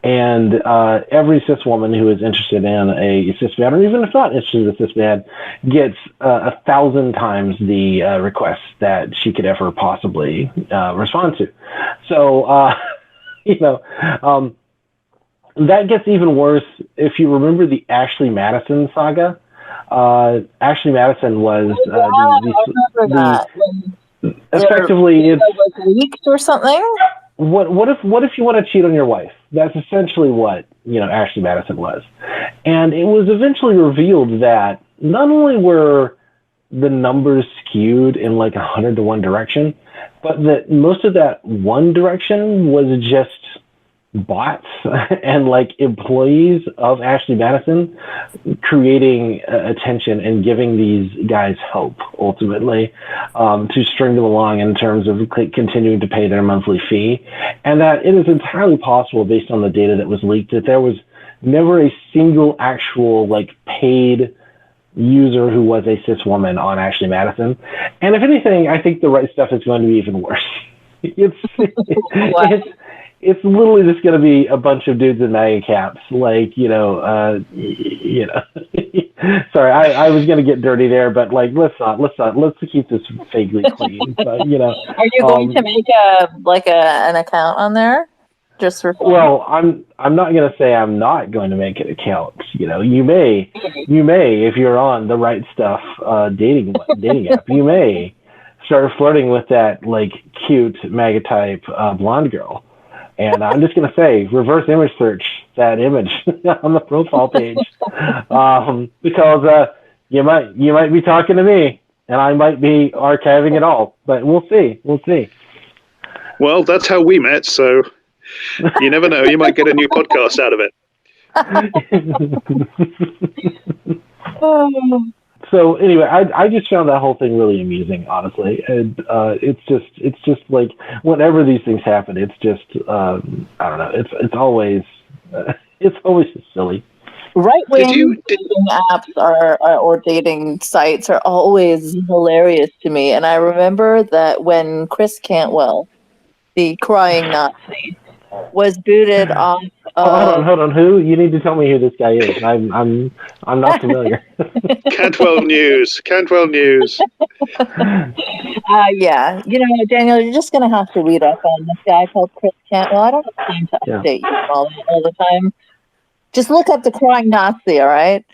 And every cis woman who is interested in a cis man, or even if not interested in a cis man, gets 1,000 times the requests that she could ever possibly respond to. So, you know, that gets even worse if you remember the Ashley Madison saga. Ashley Madison was I remember that. Effectively, it was leaked or something. what if you want to cheat on your wife? That's essentially what, Ashley Madison was. And it was eventually revealed that not only were the numbers skewed in like 100 to 1 direction, but that most of that one direction was just bots and like employees of Ashley Madison creating attention and giving these guys hope ultimately to string them along in terms of continuing to pay their monthly fee. And that it is entirely possible, based on the data that was leaked, that there was never a single actual like paid user who was a cis woman on Ashley Madison. And if anything, I think the right stuff is going to be even worse. It's literally just going to be a bunch of dudes in MAGA caps, like, Sorry, I was going to get dirty there, but like, let's keep this vaguely clean. But are you going to make an account on there just for fun? Well, I'm not going to say I'm not going to make an account. You may, if you're on the right stuff dating app, you may start flirting with that like cute MAGA type blonde girl. And I'm just going to say, reverse image search that image on the profile page, because you might be talking to me, and I might be archiving it all. But we'll see. Well, that's how we met, so you never know. You might get a new podcast out of it. So anyway, I just found that whole thing really amusing, honestly. And it's just like whenever these things happen, it's just I don't know. It's always just silly. Right-wing dating apps or dating sites are always hilarious to me. And I remember that when Chris Cantwell, the crying Nazi, was booted off. Hold on. Who? You need to tell me who this guy is. I'm not familiar. Cantwell News. Yeah. Daniel, you're just gonna have to read up on this guy called Chris Cantwell. I don't have time to update you all the time. Just look up the crying Nazi, all right?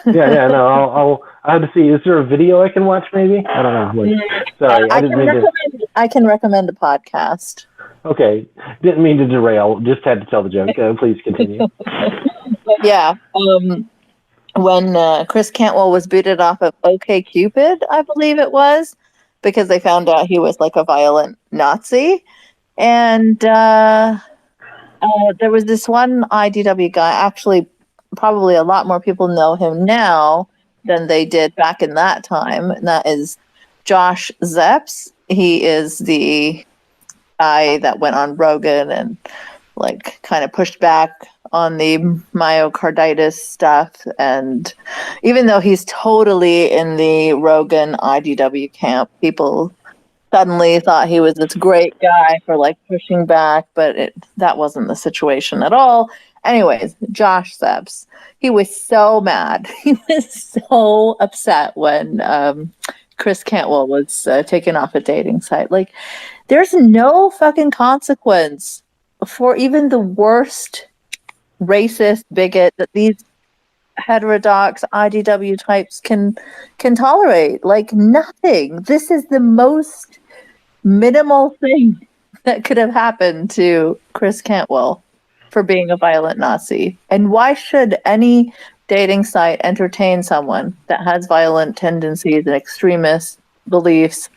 Yeah. No, I have to see. Is there a video I can watch? Maybe I don't know. Sorry, I can recommend a podcast. Okay, didn't mean to derail. Just had to tell the joke. Please continue. Yeah. When Chris Cantwell was booted off of OkCupid, I believe it was, because they found out he was like a violent Nazi. And there was this one IDW guy, actually probably a lot more people know him now than they did back in that time, and that is Josh Zepps. He is the guy that went on Rogan and like kind of pushed back on the myocarditis stuff. And even though he's totally in the Rogan IDW camp, people suddenly thought he was this great guy for like pushing back, but that wasn't the situation at all. Anyways, Josh Zepps, he was so mad. He was so upset when Chris Cantwell was taken off a dating site. Like, there's no fucking consequence for even the worst racist bigot that these heterodox IDW types can tolerate. Like, nothing. This is the most minimal thing that could have happened to Chris Cantwell for being a violent Nazi. And why should any dating site entertain someone that has violent tendencies and extremist beliefs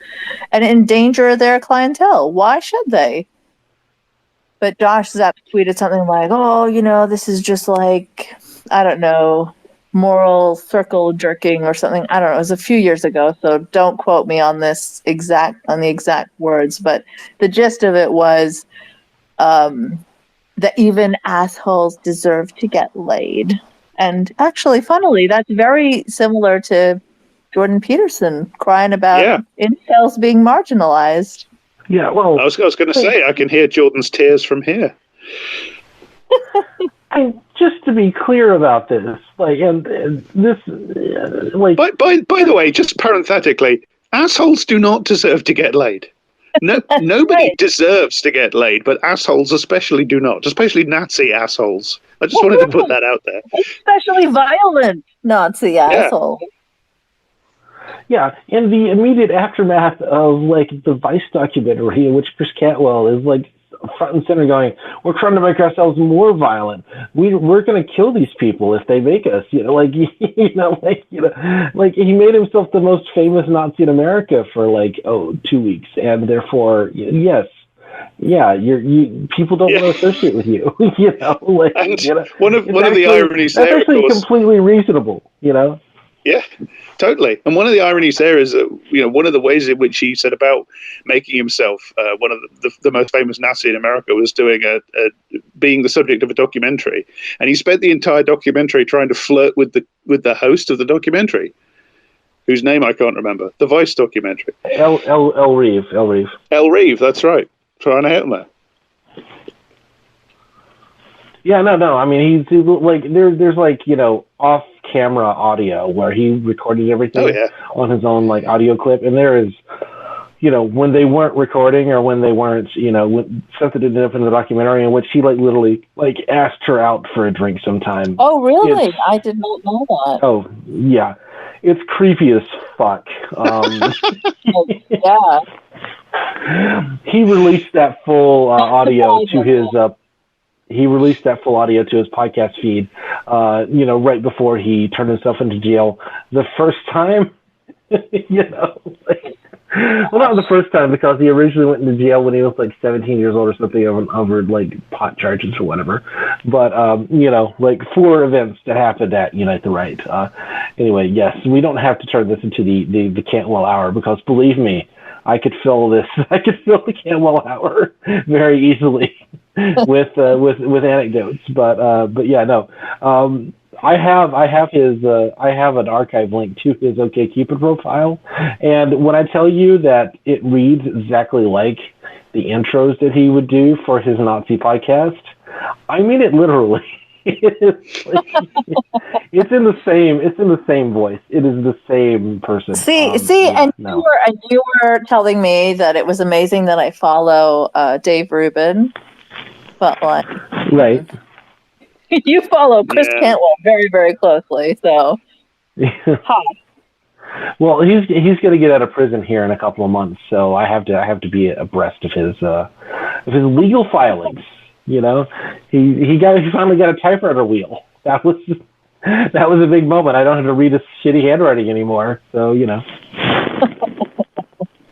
and endanger their clientele? Why should they? But Josh Zapp tweeted something like, this is just like, I don't know, moral circle jerking or something. I don't know. It was a few years ago, so don't quote me on the exact words. But the gist of it was that even assholes deserve to get laid. And actually, funnily, that's very similar to Jordan Peterson crying about incels being marginalized. Yeah, well, I was going to say, I can hear Jordan's tears from here. Just to be clear about this, by the way, just parenthetically, assholes do not deserve to get laid. No, nobody deserves to get laid, but assholes especially do not, especially Nazi assholes. I just wanted to put that out there. Especially violent Nazi assholes. Yeah, in the immediate aftermath of like the Vice documentary, in which Chris Cantwell is like front and center going, we're trying to make ourselves more violent. We're going to kill these people if they make us, like he made himself the most famous Nazi in America for 2 weeks. And therefore, yes. Yeah, people don't want to associate with you, One of the ironies that's there, actually of course, completely reasonable, Yeah, totally. And one of the ironies there is that, one of the ways in which he set about making himself one of the most famous Nazi in America was doing being the subject of a documentary, and he spent the entire documentary trying to flirt with the host of the documentary, whose name I can't remember. The Vice documentary. El Reeve. El Reeve, that's right. Trying to help there. Yeah, no. I mean, he's there's off-camera audio where he recorded everything on his own audio clip, and there is, when they weren't recording or when they weren't, something didn't up in the documentary in which he literally asked her out for a drink sometime. Oh, really? I did not know that. Oh, yeah. It's creepy as fuck. Yeah. He released that full audio to his podcast feed, right before he turned himself into jail the first time. Well, not the first time, because he originally went into jail when he was 17 years old or something over pot charges or whatever. But 4 events that happened at Unite the Right. Anyway, yes, we don't have to turn this into the Cantwell Hour, because believe me, I could fill the Cantwell Hour very easily with anecdotes. But yeah, no. I have an archive link to his OkCupid profile, and when I tell you that it reads exactly like the intros that he would do for his Nazi podcast, I mean it literally. It's in the same voice. It is the same person. You were telling me that it was amazing that I follow Dave Rubin, but right. You follow Chris Cantwell very, very closely, so. Huh. Well, he's going to get out of prison here in a couple of months, so I have to be abreast of his legal filings. He finally got a typewriter wheel. That was a big moment. I don't have to read his shitty handwriting anymore. So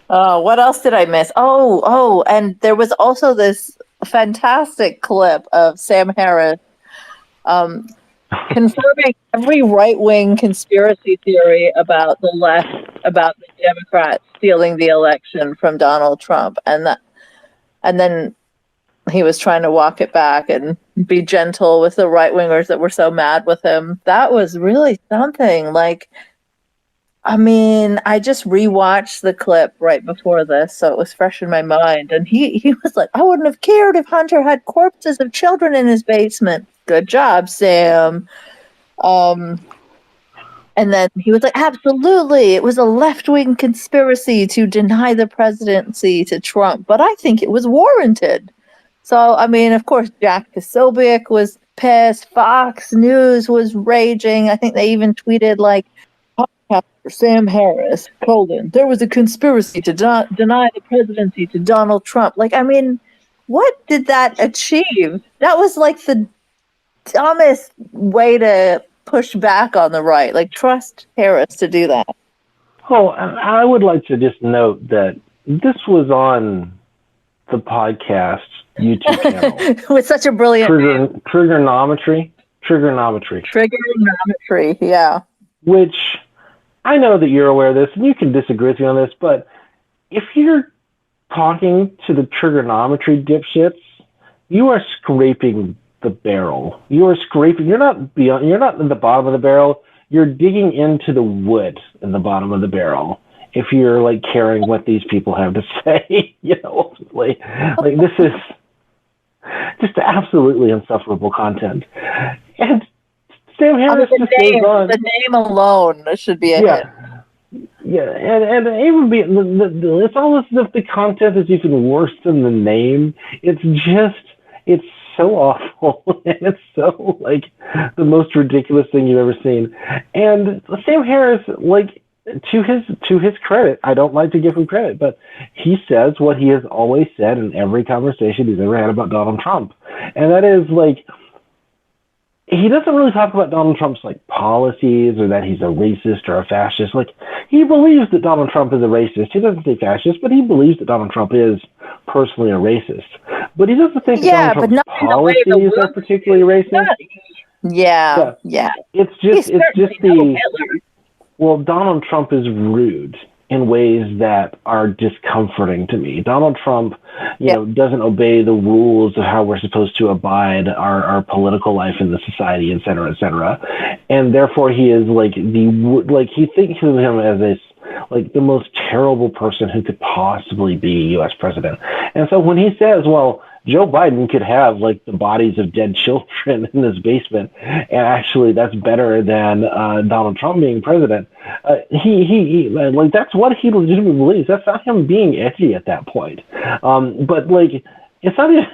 Oh, what else did I miss? Oh, and there was also this fantastic clip of Sam Harris confirming every right-wing conspiracy theory about the left, about the Democrats stealing the election from Donald Trump, and then he was trying to walk it back and be gentle with the right-wingers that were so mad with him. That was really something. I just rewatched the clip right before this, so it was fresh in my mind. And he was like, I wouldn't have cared if Hunter had corpses of children in his basement. Good job, Sam. And then he was like, absolutely, it was a left-wing conspiracy to deny the presidency to Trump, but I think it was warranted. So, of course, Jack Posobiec was pissed. Fox News was raging. I think they even tweeted Sam Harris, there was a conspiracy to deny the presidency to Donald Trump. What did that achieve? That was the dumbest way to push back on the right. Trust Harris to do that. Oh, I would like to just note that this was on the podcast YouTube channel. With such a brilliant name. Trigonometry, yeah. Which I know that you're aware of this, and you can disagree with me on this, but if you're talking to the trigonometry dipshits, you are scraping the barrel. You are scraping. You're not in the bottom of the barrel. You're digging into the wood in the bottom of the barrel. If you're caring what these people have to say, ultimately, this is just absolutely insufferable content. And Sam Harris just goes on. The name alone should be a hit. Yeah, and it would be. It's almost as if the content is even worse than the name. It's so awful, and it's so the most ridiculous thing you've ever seen. And Sam Harris, to his credit, I don't like to give him credit, but he says what he has always said in every conversation he's ever had about Donald Trump, and that is like, he doesn't really talk about Donald Trump's like policies or that he's a racist or a fascist. Like, he believes that Donald Trump is a racist. He doesn't say fascist, but he believes that Donald Trump is personally a racist. But he doesn't think that Donald Trump's policies are particularly racist. Yeah. It's just well, Donald Trump is rude in ways that are discomforting to me. Donald Trump, doesn't obey the rules of how we're supposed to abide our political life in the society, et cetera, et cetera. And therefore he is he thinks of him as this, like, the most terrible person who could possibly be U.S. president. And so when he says, well, Joe Biden could have like the bodies of dead children in his basement, and actually that's better than Donald Trump being president. He like, that's what he legitimately believes. That's not him being edgy at that point. But like, it's not even,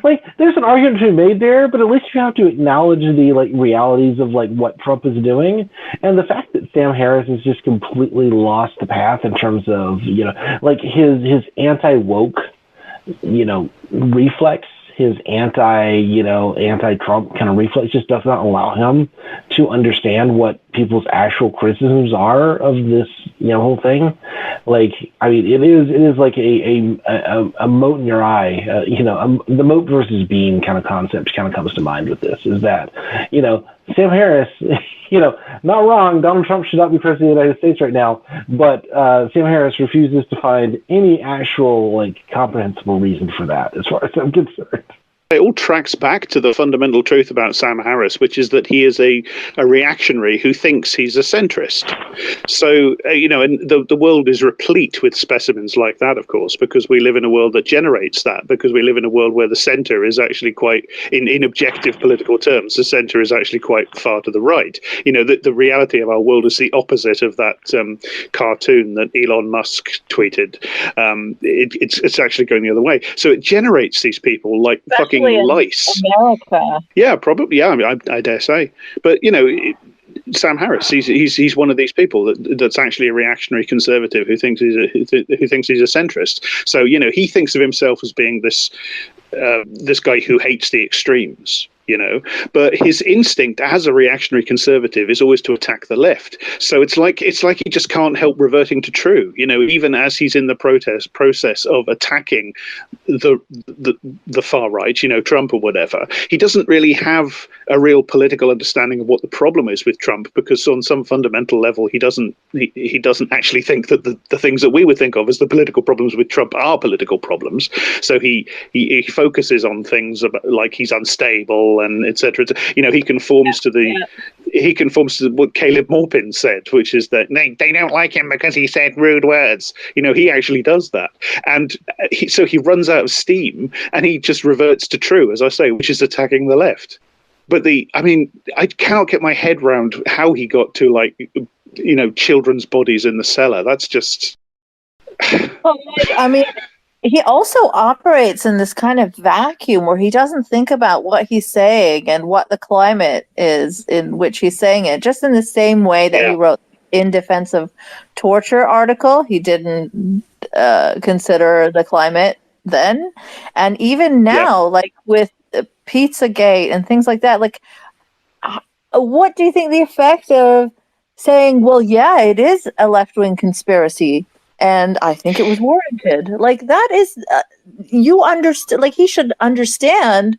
like, there's an argument to be made there, but at least you have to acknowledge the like realities of like what Trump is doing, and the fact that Sam Harris has just completely lost the path in terms of like his anti-woke reflex, his anti-Trump kind of reflex just does not allow him to understand what people's actual criticisms are of this, whole thing. Like, I mean, it is like a mote in your eye, the mote versus beam kind of concept kind of comes to mind with this, is that, Sam Harris, not wrong, Donald Trump should not be president of the United States right now, but Sam Harris refuses to find any actual, like, comprehensible reason for that, as far as I'm concerned. It all tracks back to the fundamental truth about Sam Harris, which is that he is a reactionary who thinks he's a centrist. So, and the world is replete with specimens like that, of course, because we live in a world that generates that, because we live in a world where the center is actually quite, in objective political terms, the center is actually quite far to the right. The reality of our world is the opposite of that cartoon that Elon Musk tweeted. It's actually going the other way. So it generates these people like fucking lice. America. Yeah, probably. Yeah, I dare say. But Sam Harris, he's one of these people that's actually a reactionary conservative who thinks he's a centrist. So he thinks of himself as being this guy who hates the extremes. But his instinct as a reactionary conservative is always to attack the left. So it's like he just can't help reverting to true. Even as he's in the process of attacking the far right, Trump or whatever, he doesn't really have a real political understanding of what the problem is with Trump, because on some fundamental level he doesn't actually think that the things that we would think of as the political problems with Trump are political problems. So he focuses on things about, like, he's unstable and etc. He conforms to what Caleb Maupin said, which is that they don't like him because he said rude words. He actually does that, and so he runs out of steam and he just reverts to true, as I say, which is attacking the left. But I cannot get my head around how he got to, like, children's bodies in the cellar. That's just. He also operates in this kind of vacuum where he doesn't think about what he's saying and what the climate is in which he's saying it. Just in the same way that he wrote In Defense of Torture article, he didn't consider the climate then. And even now, like with Pizzagate and things like that, like, what do you think the effect of saying, well, yeah, it is a left-wing conspiracy, and I think it was warranted? Like, that is, you understand, like, he should understand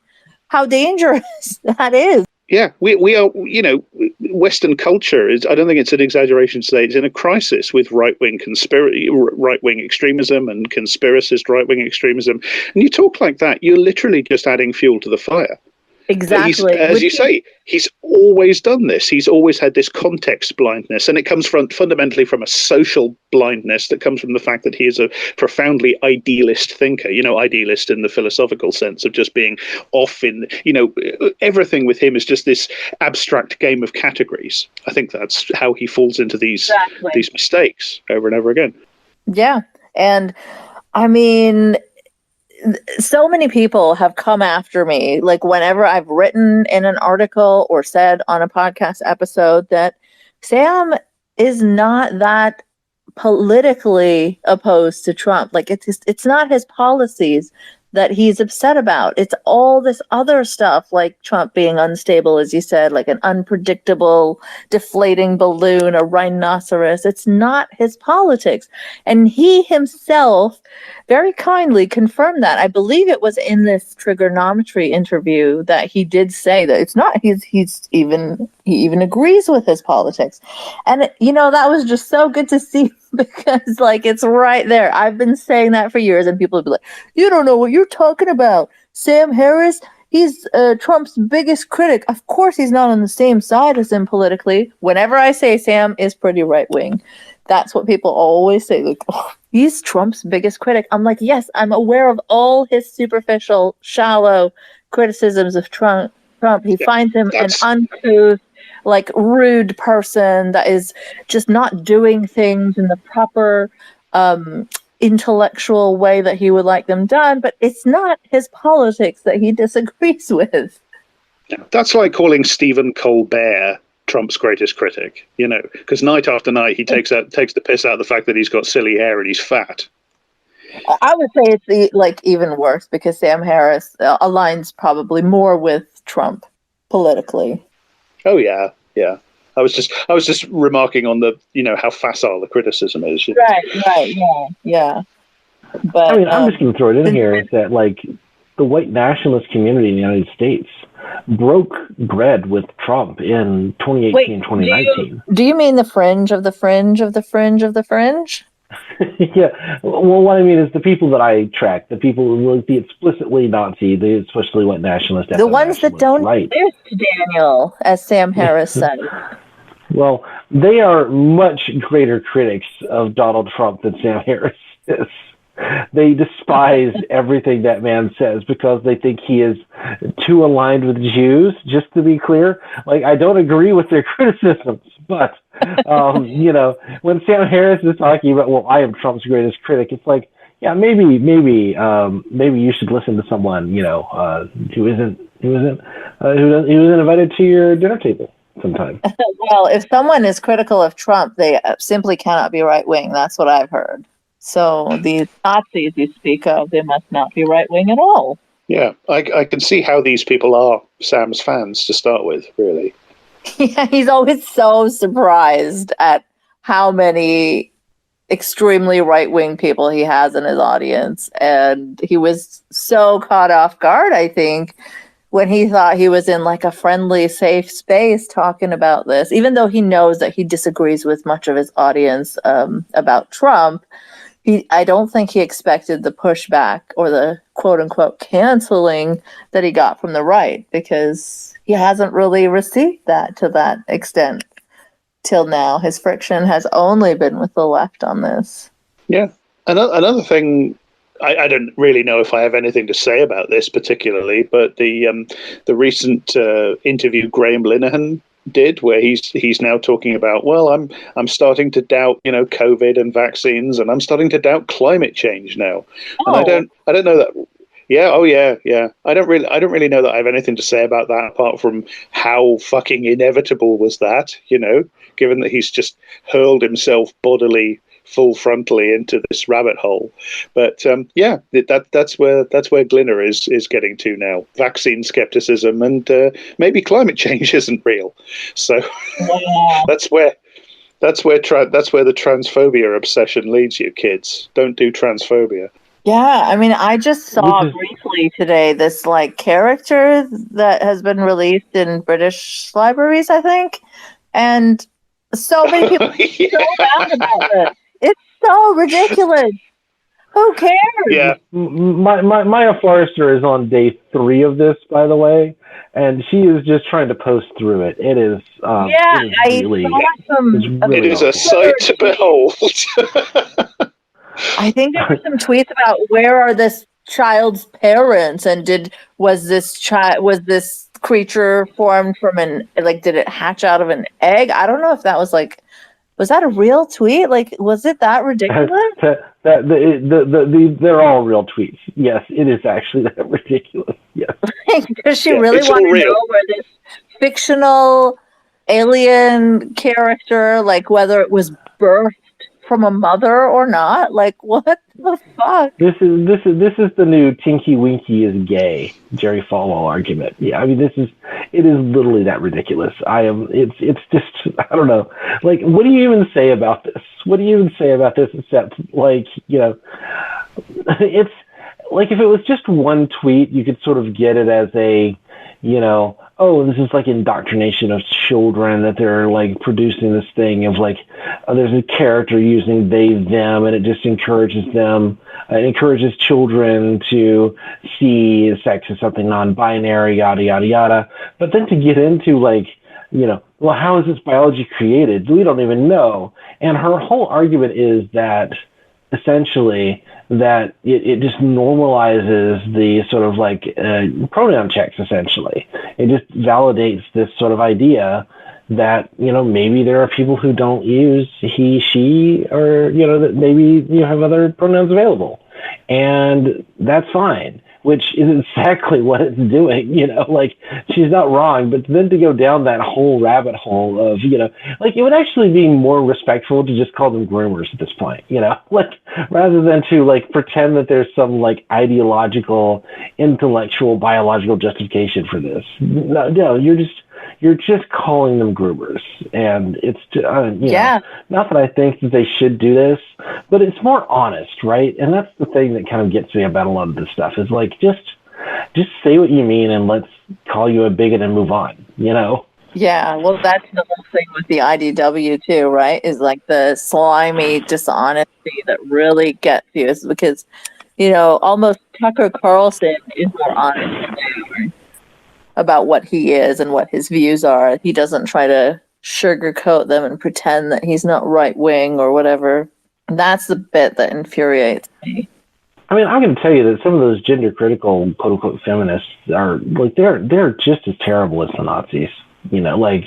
how dangerous that is. Yeah, we are, Western culture is, I don't think it's an exaggeration to say, it's in a crisis with right-wing extremism and conspiracist right-wing extremism. And you talk like that, you're literally just adding fuel to the fire. Exactly. As you say, he's always done this. He's always had this context blindness, and it comes fundamentally from a social blindness that comes from the fact that he is a profoundly idealist thinker, idealist in the philosophical sense of just being off in, everything with him is just this abstract game of categories. I think that's how he falls into these mistakes over and over again. Yeah. And I mean, so many people have come after me, like whenever I've written in an article or said on a podcast episode that Sam is not that politically opposed to Trump. Like it's not his policies that he's upset about. It's all this other stuff, like Trump being unstable, as you said, like an unpredictable deflating balloon, a rhinoceros. It's not his politics. And he himself very kindly confirmed that. I believe it was in this trigonometry interview that he did say that it's not he even agrees with his politics. And that was just so good to see, because like it's right there. I've been saying that for years, and people would be like, you don't know what you're talking about. Sam Harris, he's Trump's biggest critic. Of course he's not on the same side as him politically. Whenever I say Sam is pretty right wing, that's what people always say. Like, oh, he's Trump's biggest critic. I'm like, yes, I'm aware of all his superficial, shallow criticisms of Trump. He finds him an uncouth, like rude person that is just not doing things in the proper intellectual way that he would like them done, but it's not his politics that he disagrees with. That's like calling Stephen Colbert Trump's greatest critic, because night after night he takes the piss out of the fact that he's got silly hair and he's fat. I would say it's even worse, because Sam Harris aligns probably more with Trump politically. Oh yeah. I was just remarking on the how facile the criticism is. Right, yeah. But I mean, I'm just going to throw it in here is that like the white nationalist community in the United States broke bread with Trump in 2018 and 2019. Do you mean the fringe of the fringe of the fringe of the fringe? Yeah. Well, what I mean is the people that I track, the people who the explicitly Nazi, the especially white nationalist, the ones that don't exist, Daniel, as Sam Harris said. Well, they are much greater critics of Donald Trump than Sam Harris is. They despise everything that man says because they think he is too aligned with Jews, just to be clear. Like, I don't agree with their criticisms, but, when Sam Harris is talking about, well, I am Trump's greatest critic, it's like, yeah, maybe you should listen to someone, who isn't invited to your dinner table sometime. Well, if someone is critical of Trump, they simply cannot be right wing. That's what I've heard. So these Nazis you speak of, they must not be right wing at all. Yeah, I can see how these people are Sam's fans to start with, really. Yeah, he's always so surprised at how many extremely right-wing people he has in his audience. And he was so caught off guard, I think, when he thought he was in like a friendly, safe space talking about this, even though he knows that he disagrees with much of his audience about Trump. I don't think he expected the pushback or the quote-unquote canceling that he got from the right, because he hasn't really received that to that extent till now. His friction has only been with the left on this. Yeah. Another thing, I don't really know if I have anything to say about this particularly, but the recent interview Graham Linehan did, where he's now talking about, well, I'm starting to doubt COVID and vaccines, and I'm starting to doubt climate change now. Oh. And I don't know that. Yeah, oh yeah. I don't really know that I have anything to say about that, apart from how fucking inevitable was that, given that he's just hurled himself bodily full frontally into this rabbit hole. But that's where Glinner is getting to now. Vaccine skepticism and maybe climate change isn't real. So that's where the transphobia obsession leads you, kids. Don't do transphobia. Yeah, I mean, I just saw briefly today this like character that has been released in British libraries, I think, and so many people are so mad about it. It's so ridiculous. Who cares? Yeah. Maya Forrester is on day 3 of this, by the way, and she is just trying to post through it. It is. It is a sight to behold. I think there were some tweets about where are this child's parents, and was this creature formed from did it hatch out of an egg? I don't know if that was was that a real tweet? Like, was it that ridiculous? They're all real tweets. Yes, it is actually that ridiculous. Yes. Does she really want to know where this fictional alien character, like whether it was birthed from a mother or not. Like, what the fuck? This is the new Tinky Winky is gay Jerry Falwell argument. Yeah, I mean it is literally that ridiculous. It's just, I don't know. Like, what do you even say about this? What do you even say about this except, like, you know, it's like, if it was just one tweet, you could sort of get it as a, you know, oh, this is like indoctrination of children, that they're like producing this thing of like, there's a character using they, them, and it just encourages them, it encourages children to see sex as something non-binary, yada, yada, yada. But then to get into, like, you know, well, how is this biology created? We don't even know. And her whole argument is that essentially that it just normalizes the sort of like pronoun checks, essentially. It just validates this sort of idea that, you know, maybe there are people who don't use he, she, or, you know, that maybe you have other pronouns available. And that's fine, which is exactly what it's doing, you know, like, she's not wrong. But then to go down that whole rabbit hole of, you know, like, it would actually be more respectful to just call them groomers at this point, you know, like, rather than to, like, pretend that there's some, like, ideological, intellectual, biological justification for this. No, you're just calling them groomers. And it's, you know, not that I think that they should do this, but it's more honest, right? And that's the thing that kind of gets me about a lot of this stuff, is like, just say what you mean and let's call you a bigot and move on, you know? Yeah, well, that's the whole thing with the IDW too, right? Is like the slimy dishonesty that really gets you. Is because, you know, almost Tucker Carlson is more honest about what he is and what his views are. He doesn't try to sugarcoat them and pretend that he's not right wing or whatever. That's the bit that infuriates me. I mean, I'm going to tell you that some of those gender critical, quote unquote, feminists are like, they're just as terrible as the Nazis. You know, like,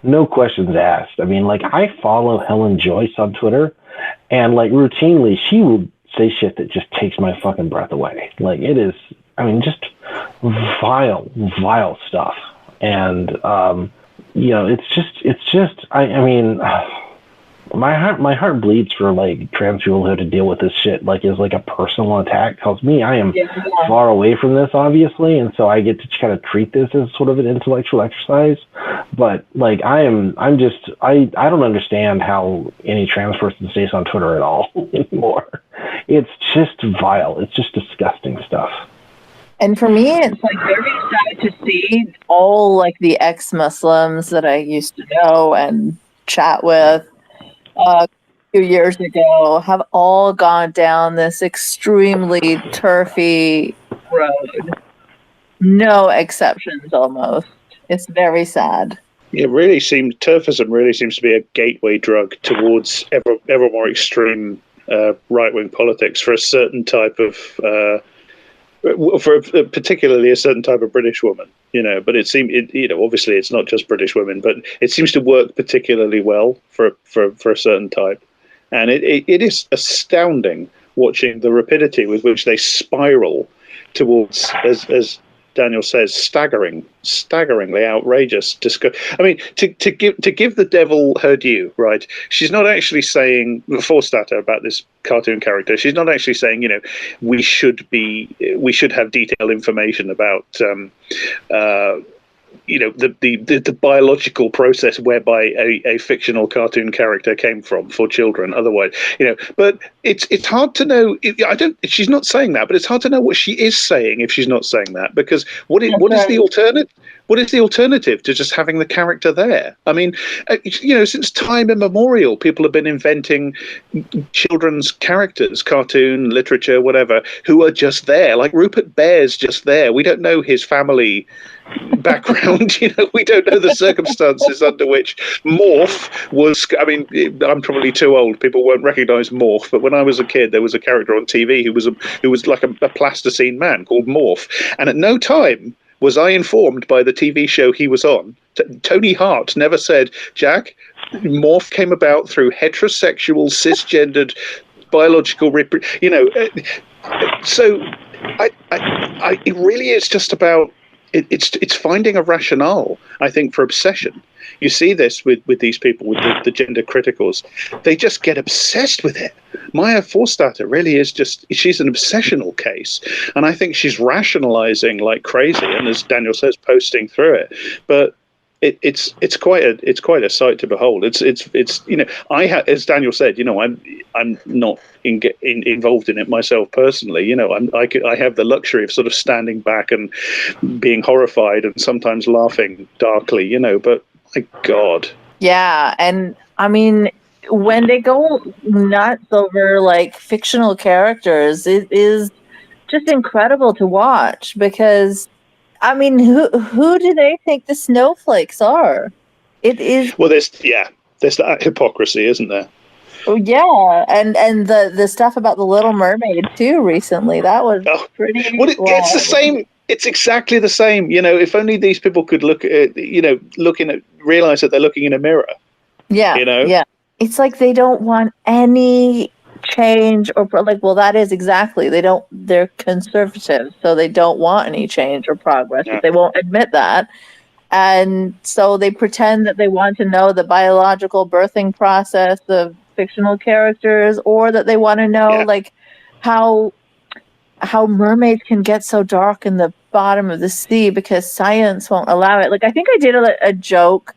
no questions asked. I mean, like, I follow Helen Joyce on Twitter, and like, routinely she will say shit that just takes my fucking breath away. Like, it is, I mean, just vile stuff. And you know, it's just I mean, my heart bleeds for like trans people who have to deal with this shit like is like a personal attack. Because me, I am far away from this, obviously, and so I get to kind of treat this as sort of an intellectual exercise. But like, I don't understand how any trans person stays on Twitter at all anymore. It's just vile. It's just disgusting stuff. And for me, it's like very sad to see all like the ex-Muslims that I used to know and chat with a few years ago have all gone down this extremely turfy road. No exceptions, almost. It's very sad. Turfism really seems to be a gateway drug towards ever more extreme right-wing politics for a certain type of particularly a certain type of British woman, you know. But you know, obviously it's not just British women, but it seems to work particularly well for a certain type, and it is astounding watching the rapidity with which they spiral towards, as Daniel says, staggeringly outrageous. I mean, to give the devil her due, right? She's not actually saying, Forstater, about this cartoon character. She's not actually saying, you know, we should have detailed information about you know, the biological process whereby a fictional cartoon character came from for children. Otherwise, you know, but it's hard to know. She's not saying that, but it's hard to know what she is saying if she's not saying that, because what is the alternative? What is the alternative to just having the character there? I mean, you know, since time immemorial, people have been inventing children's characters, cartoon, literature, whatever, who are just there. Like Rupert Bear's just there. We don't know his family background. You know, we don't know the circumstances under which Morph was. I mean, I'm probably too old. People won't recognise Morph, but when I was a kid, there was a character on TV who was like a plasticine man called Morph, and at no time was I informed by the TV show he was on. Tony Hart never said, Jack, Morph came about through heterosexual, cisgendered, biological, you know. So it really is just about it's finding a rationale, I think, for obsession. You see this with these people, with the gender criticals. They just get obsessed with it. Maya Forstater really is she's an obsessional case. And I think she's rationalizing like crazy. And as Daniel says, posting through it. But it's quite a sight to behold. It's as Daniel said, I'm not involved in it myself personally. I have the luxury of sort of standing back and being horrified and sometimes laughing darkly. But my God. Yeah, and I mean, when they go nuts over like fictional characters, it is just incredible to watch because, I mean, who do they think the snowflakes are? It is. Well, there's that hypocrisy, isn't there? Oh, yeah, and the stuff about the Little Mermaid too recently, that was pretty. Well, it's the same. It's exactly the same. If only these people could look at realize that they're looking in a mirror. Yeah, yeah. It's like they don't want any change or that is exactly, they're conservative, so they don't want any change or progress, but they won't admit that. And so they pretend that they want to know the biological birthing process of fictional characters, or that they want to know like how mermaids can get so dark in the bottom of the sea because science won't allow it. Like, I think I did a joke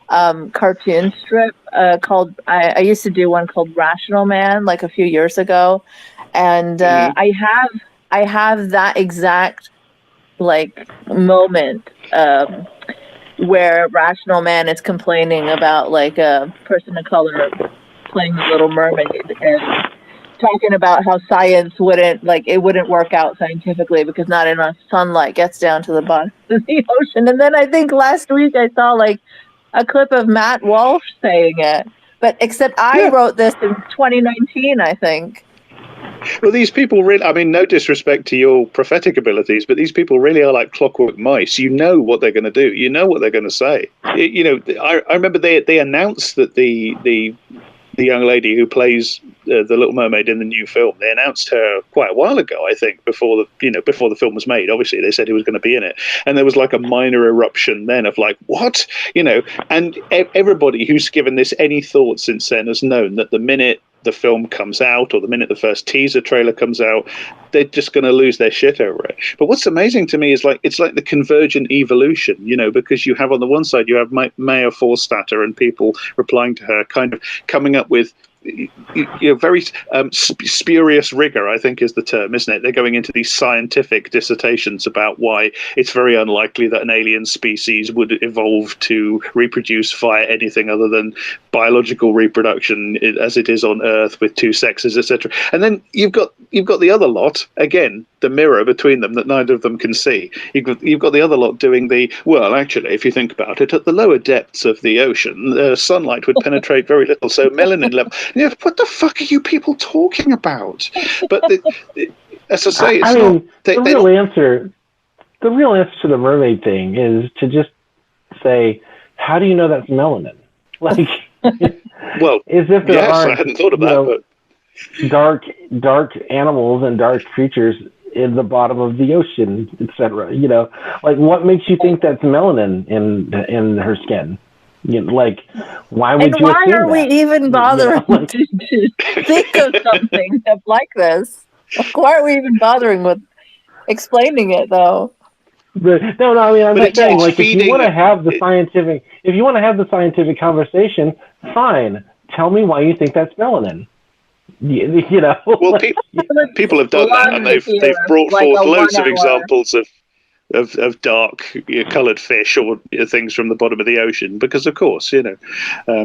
cartoon strip called, I used to do one called Rational Man like a few years ago, and I have that exact like moment where Rational Man is complaining about like a person of color playing the Little Mermaid and talking about how science wouldn't work out scientifically because not enough sunlight gets down to the bottom of the ocean. And then I think last week I saw like a clip of Matt Walsh saying it, but except I wrote this in 2019, I think. Well, these people really, I mean, no disrespect to your prophetic abilities, but these people really are like clockwork mice. You know what they're going to do. You know what they're going to say. I remember they announced that the young lady who plays the Little Mermaid in the new film, they announced her quite a while ago, I think, before the film was made. Obviously, they said he was going to be in it, and there was like a minor eruption then of like, what, and everybody who's given this any thought since then has known that the minute the film comes out or the minute the first teaser trailer comes out, they're just going to lose their shit over it. But what's amazing to me is like it's like the convergent evolution, because you have on the one side you have Maya Forstater and people replying to her, kind of coming up with very spurious rigor, I think is the term, isn't it? They're going into these scientific dissertations about why it's very unlikely that an alien species would evolve to reproduce via anything other than biological reproduction as it is on Earth with two sexes, etc. And then you've got the other lot, again, the mirror between them that neither of them can see. You've got the other lot doing actually, if you think about it, at the lower depths of the ocean, sunlight would penetrate very little, so melanin level. What the fuck are you people talking about? But as I say, the real answer to the mermaid thing is to just say, how do you know that's melanin? Like, well, as if there aren't, I hadn't thought of that, but dark animals and dark creatures in the bottom of the ocean, etc. Like, what makes you think that's melanin in her skin? Like, why would you? Why are we even bothering to think of something like this? Why are we even bothering with explaining it, though? No. I mean, I'm just saying, like, if you want to have the scientific conversation, fine. Tell me why you think that's melanin. Well, people have done that, and they've brought forth loads of examples of dark coloured fish or things from the bottom of the ocean, because of course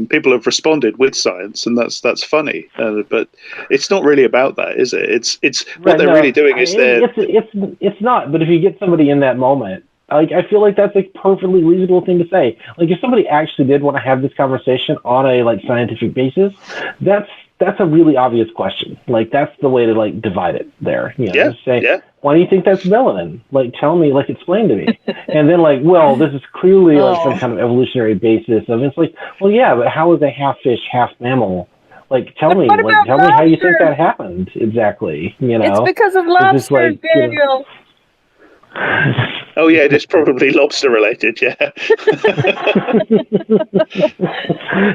people have responded with science, and that's funny, but it's not really about that, is it? It's what they're really doing is it's not. But if you get somebody in that moment, like, I feel like that's a perfectly reasonable thing to say. Like, if somebody actually did want to have this conversation on a scientific basis, that's a really obvious question. Like, that's the way to divide it there. Say, why do you think that's melanin? Like, tell me, explain to me. And then well, this is clearly some kind of evolutionary basis of, it's like, well, yeah, but how is a half fish, half mammal? Like, tell me how you think that happened exactly. It's because of lobsters, Daniel. Oh yeah, it is probably lobster related. Yeah.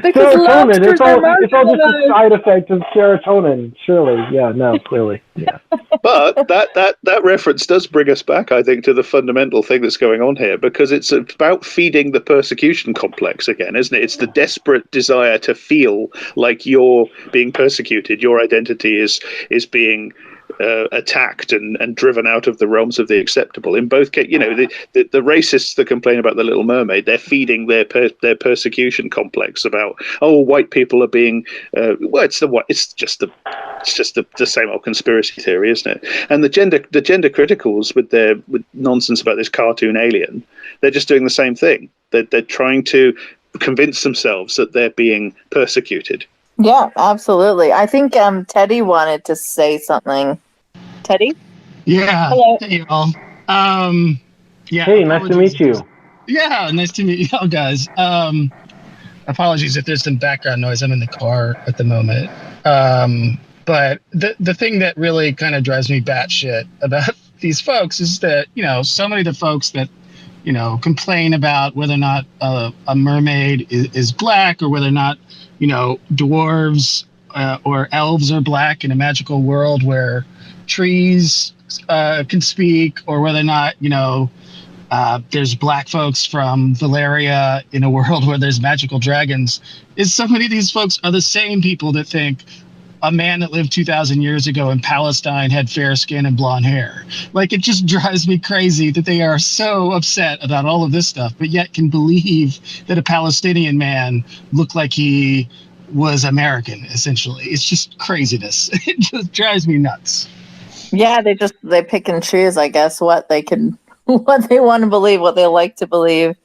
Because Serotonin. lobsters are It's all just a marginalized. side effect of serotonin. Surely. Yeah. No. Clearly. Yeah. But that reference does bring us back, I think, to the fundamental thing that's going on here, because it's about feeding the persecution complex again, isn't it? It's the desperate desire to feel like you're being persecuted, your identity is being attacked and driven out of the realms of the acceptable. In both cases, the racists that complain about the Little Mermaid, they're feeding their persecution complex about, oh, white people are being it's just the same old conspiracy theory, isn't it? And the gender criticals with nonsense about this cartoon alien, they're just doing the same thing. They're trying to convince themselves that they're being persecuted. Yeah, absolutely. I think Teddy wanted to say something. Teddy? Yeah. Hello. Hey, y'all. Yeah. Hey, nice to meet you. Yeah, nice to meet y'all, guys. Apologies if there's some background noise. I'm in the car at the moment. But the thing that really kind of drives me batshit about these folks is that, so many of the folks that, complain about whether or not a mermaid is black, or whether or not, dwarves or elves are black in a magical world where trees can speak, or whether or not, there's black folks from Valeria in a world where there's magical dragons, is so many of these folks are the same people that think a man that lived 2,000 years ago in Palestine had fair skin and blonde hair. Like, it just drives me crazy that they are so upset about all of this stuff, but yet can believe that a Palestinian man looked like he was American, essentially. It's just craziness. It just drives me nuts. Yeah, they pick and choose, I guess, what they want to believe, what they like to believe.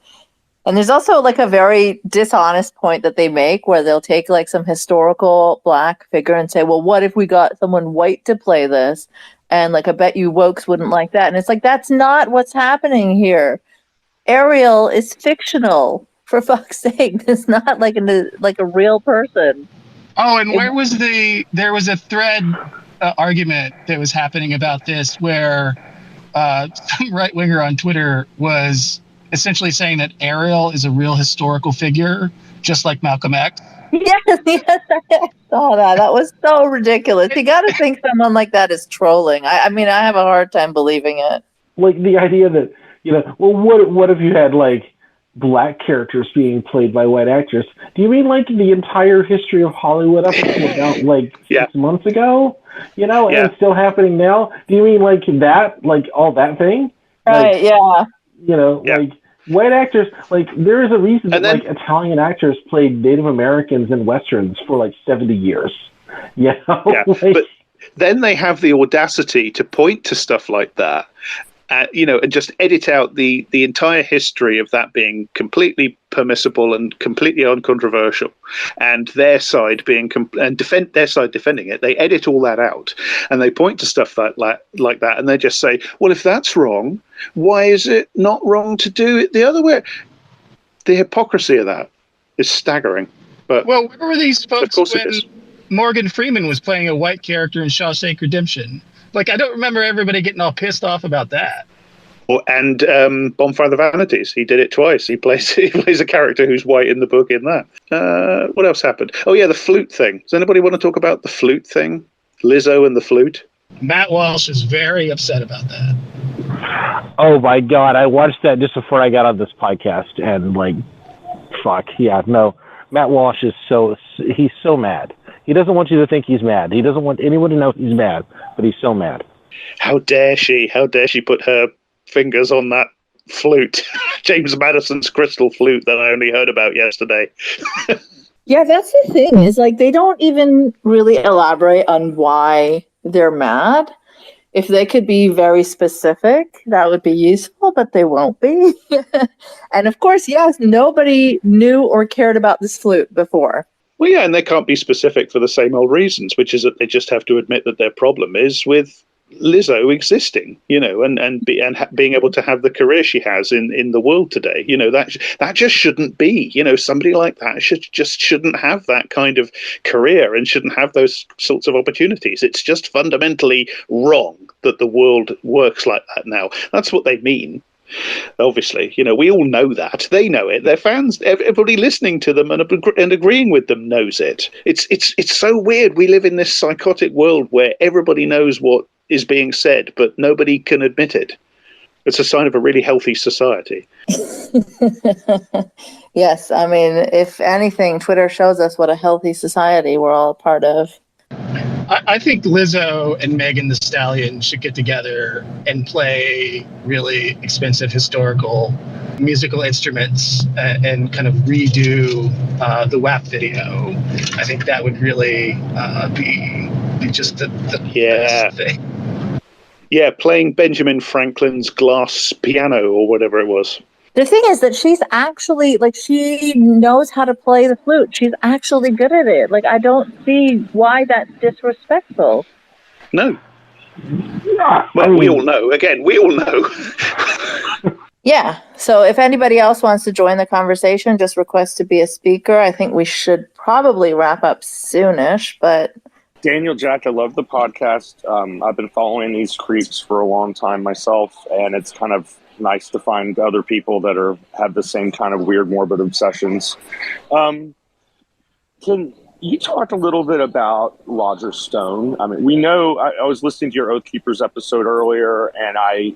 And there's also like a very dishonest point that they make where they'll take like some historical black figure and say, well, what if we got someone white to play this? And like, I bet you wokes wouldn't like that. And it's like, that's not what's happening here. Ariel is fictional, for fuck's sake. It's not like a real person. Oh, and there was a thread argument that was happening about this where some right-winger on Twitter was essentially saying that Ariel is a real historical figure, just like Malcolm X. Yes, I saw that. That was so ridiculous. You got to think someone like that is trolling. I mean, I have a hard time believing it. Like the idea that, well, what if you had like black characters being played by white actors? Do you mean like the entire history of Hollywood up until about like 6 months ago? And it's still happening now? Do you mean like that, like all that thing? Right, Like white actors, like there is a reason that like Italian actors played Native Americans in Westerns for like 70 years. But then they have the audacity to point to stuff like that, and just edit out the entire history of that being completely permissible and completely uncontroversial, and their side defending it. They edit all that out, and they point to stuff like that, and they just say, well, if that's wrong, why is it not wrong to do it the other way? The hypocrisy of that is staggering. But well, where were these folks when it is. Morgan Freeman was playing a white character in Shawshank Redemption? Like, I don't remember everybody getting all pissed off about that. And Bonfire of the Vanities, he did it twice. He plays a character who's white in the book in that. What else happened? Oh yeah, the flute thing. Does anybody want to talk about the flute thing? Lizzo and the flute? Matt Walsh is very upset about that. Oh my God, I watched that just before I got on this podcast, and like, fuck, yeah, no. Matt Walsh he's so mad. He doesn't want you to think he's mad. He doesn't want anyone to know he's mad, but he's so mad. How dare she? How dare she put her fingers on that flute, James Madison's crystal flute that I only heard about yesterday. Yeah, that's the thing, is like they don't even really elaborate on why they're mad. If they could be very specific, that would be useful, but they won't be. And of course, yes, nobody knew or cared about this flute before. Well, yeah, and they can't be specific for the same old reasons, which is that they just have to admit that their problem is with Lizzo existing, and being able to have the career she has in the world today. That just shouldn't be. Somebody like that shouldn't have that kind of career and shouldn't have those sorts of opportunities. It's just fundamentally wrong that the world works like that now. That's what they mean. Obviously, we all know that. They know it. Their fans, everybody listening to them and agreeing with them knows it. It's so weird. We live in this psychotic world where everybody knows what is being said, but nobody can admit it. It's a sign of a really healthy society. Yes, I mean, if anything, Twitter shows us what a healthy society we're all a part of. I think Lizzo and Megan Thee Stallion should get together and play really expensive historical musical instruments and kind of redo the WAP video. I think that would really be just the best thing. Yeah, playing Benjamin Franklin's glass piano or whatever it was. The thing is that she's actually, she knows how to play the flute. She's actually good at it. I don't see why that's disrespectful. No. Well, we all know. Again, we all know. Yeah. So if anybody else wants to join the conversation, just request to be a speaker. I think we should probably wrap up soonish, but... Daniel, Jack, I love the podcast. I've been following these creeps for a long time myself, and it's kind of nice to find other people that have the same kind of weird, morbid obsessions. Can you talk a little bit about Roger Stone? I mean, we know, I was listening to your Oath Keepers episode earlier, and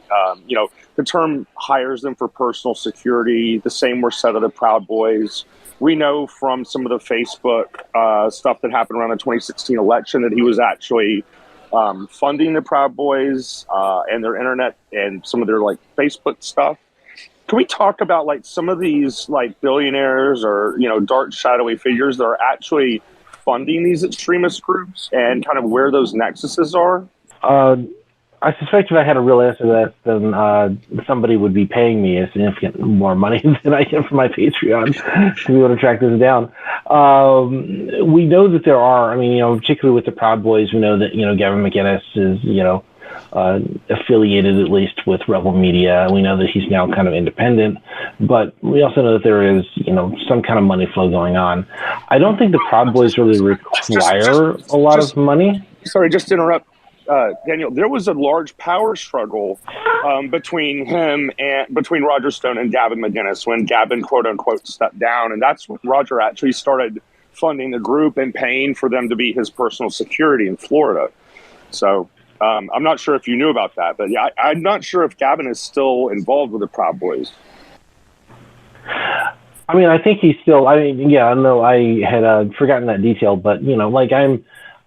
the term hires them for personal security. The same were said of the Proud Boys. We know from some of the Facebook stuff that happened around the 2016 election that he was actually funding the Proud Boys and their internet and some of their Facebook stuff. Can we talk about some of these billionaires or dark shadowy figures that are actually funding these extremist groups and kind of where those nexuses are? I suspect if I had a real answer to that, then somebody would be paying me a significant more money than I get from my Patreon to be able to track this down. We know that there are, particularly with the Proud Boys, we know that, Gavin McInnes is, affiliated at least with Rebel Media. We know that he's now kind of independent, but we also know that there is, some kind of money flow going on. I don't think the Proud Boys really require a lot of money. Sorry, just to interrupt. Daniel, there was a large power struggle between Roger Stone and Gavin McInnes when Gavin, quote unquote, stepped down. And that's when Roger actually started funding the group and paying for them to be his personal security in Florida. So I'm not sure if you knew about that, but yeah, I'm not sure if Gavin is still involved with the Proud Boys. I think he's still, I had forgotten that detail, but,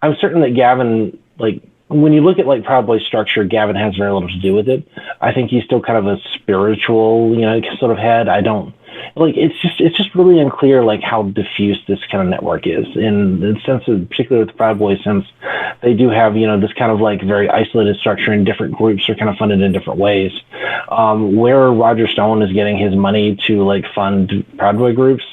I'm certain that Gavin, when you look at Proud Boys structure, Gavin has very little to do with it. I think he's still kind of a spiritual, sort of head. It's just really unclear how diffuse this kind of network is in the sense of, particularly with the Proud Boys, since they do have, this kind of very isolated structure and different groups are kind of funded in different ways. Where Roger Stone is getting his money to fund Proud Boy groups,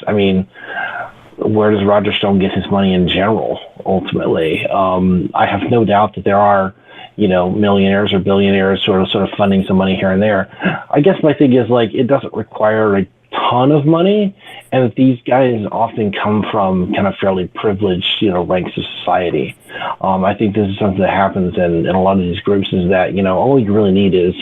where does Roger Stone get his money in general, ultimately? I have no doubt that there are, millionaires or billionaires sort of funding some money here and there. I guess my thing is, it doesn't require a ton of money, and that these guys often come from kind of fairly privileged, ranks of society. I think this is something that happens in a lot of these groups is that, all you really need is,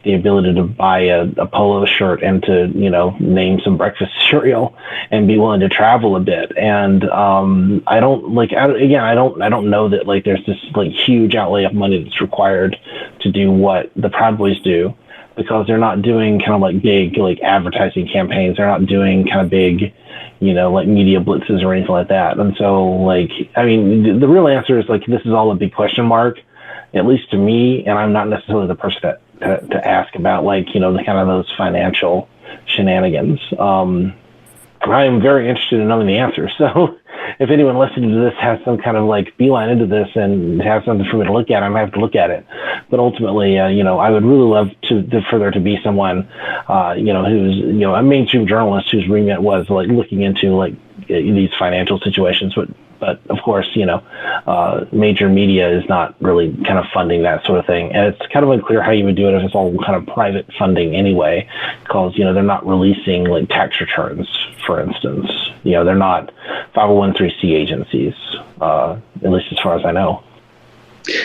the ability to buy a polo shirt and to, name some breakfast cereal and be willing to travel a bit. And I don't know that there's this huge outlay of money that's required to do what the Proud Boys do, because they're not doing kind of big advertising campaigns. They're not doing kind of big, media blitzes or anything like that. And so the real answer is this is all a big question mark, at least to me. And I'm not necessarily the person to ask about the kind of those financial shenanigans. I am very interested in knowing the answer. So if anyone listening to this has some kind of beeline into this and has something for me to look at, I'm going to have to look at it. But ultimately, I would really love for there to be someone, who's, a mainstream journalist whose remit was looking into these financial situations. But of course, major media is not really kind of funding that sort of thing. And it's kind of unclear how you would do it if it's all kind of private funding anyway, because, they're not releasing like tax returns, for instance. They're not 501(c)(3) agencies, at least as far as I know.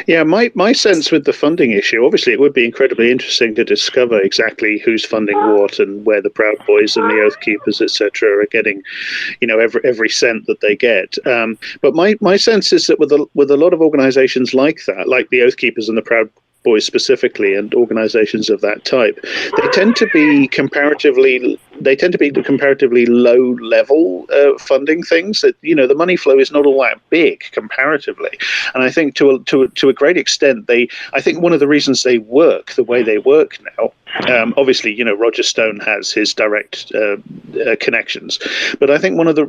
Yeah, my sense with the funding issue, obviously it would be incredibly interesting to discover exactly who's funding what and where the Proud Boys and the Oath Keepers, etc., are getting, every cent that they get. But my sense is that with a lot of organizations like that, like the Oath Keepers and the Proud Boys specifically, and organizations of that type, they tend to be comparatively low level funding things. That the money flow is not all that big comparatively, and I think to a great extent I think one of the reasons they work the way they work now. Obviously, Roger Stone has his direct connections, but I think one of the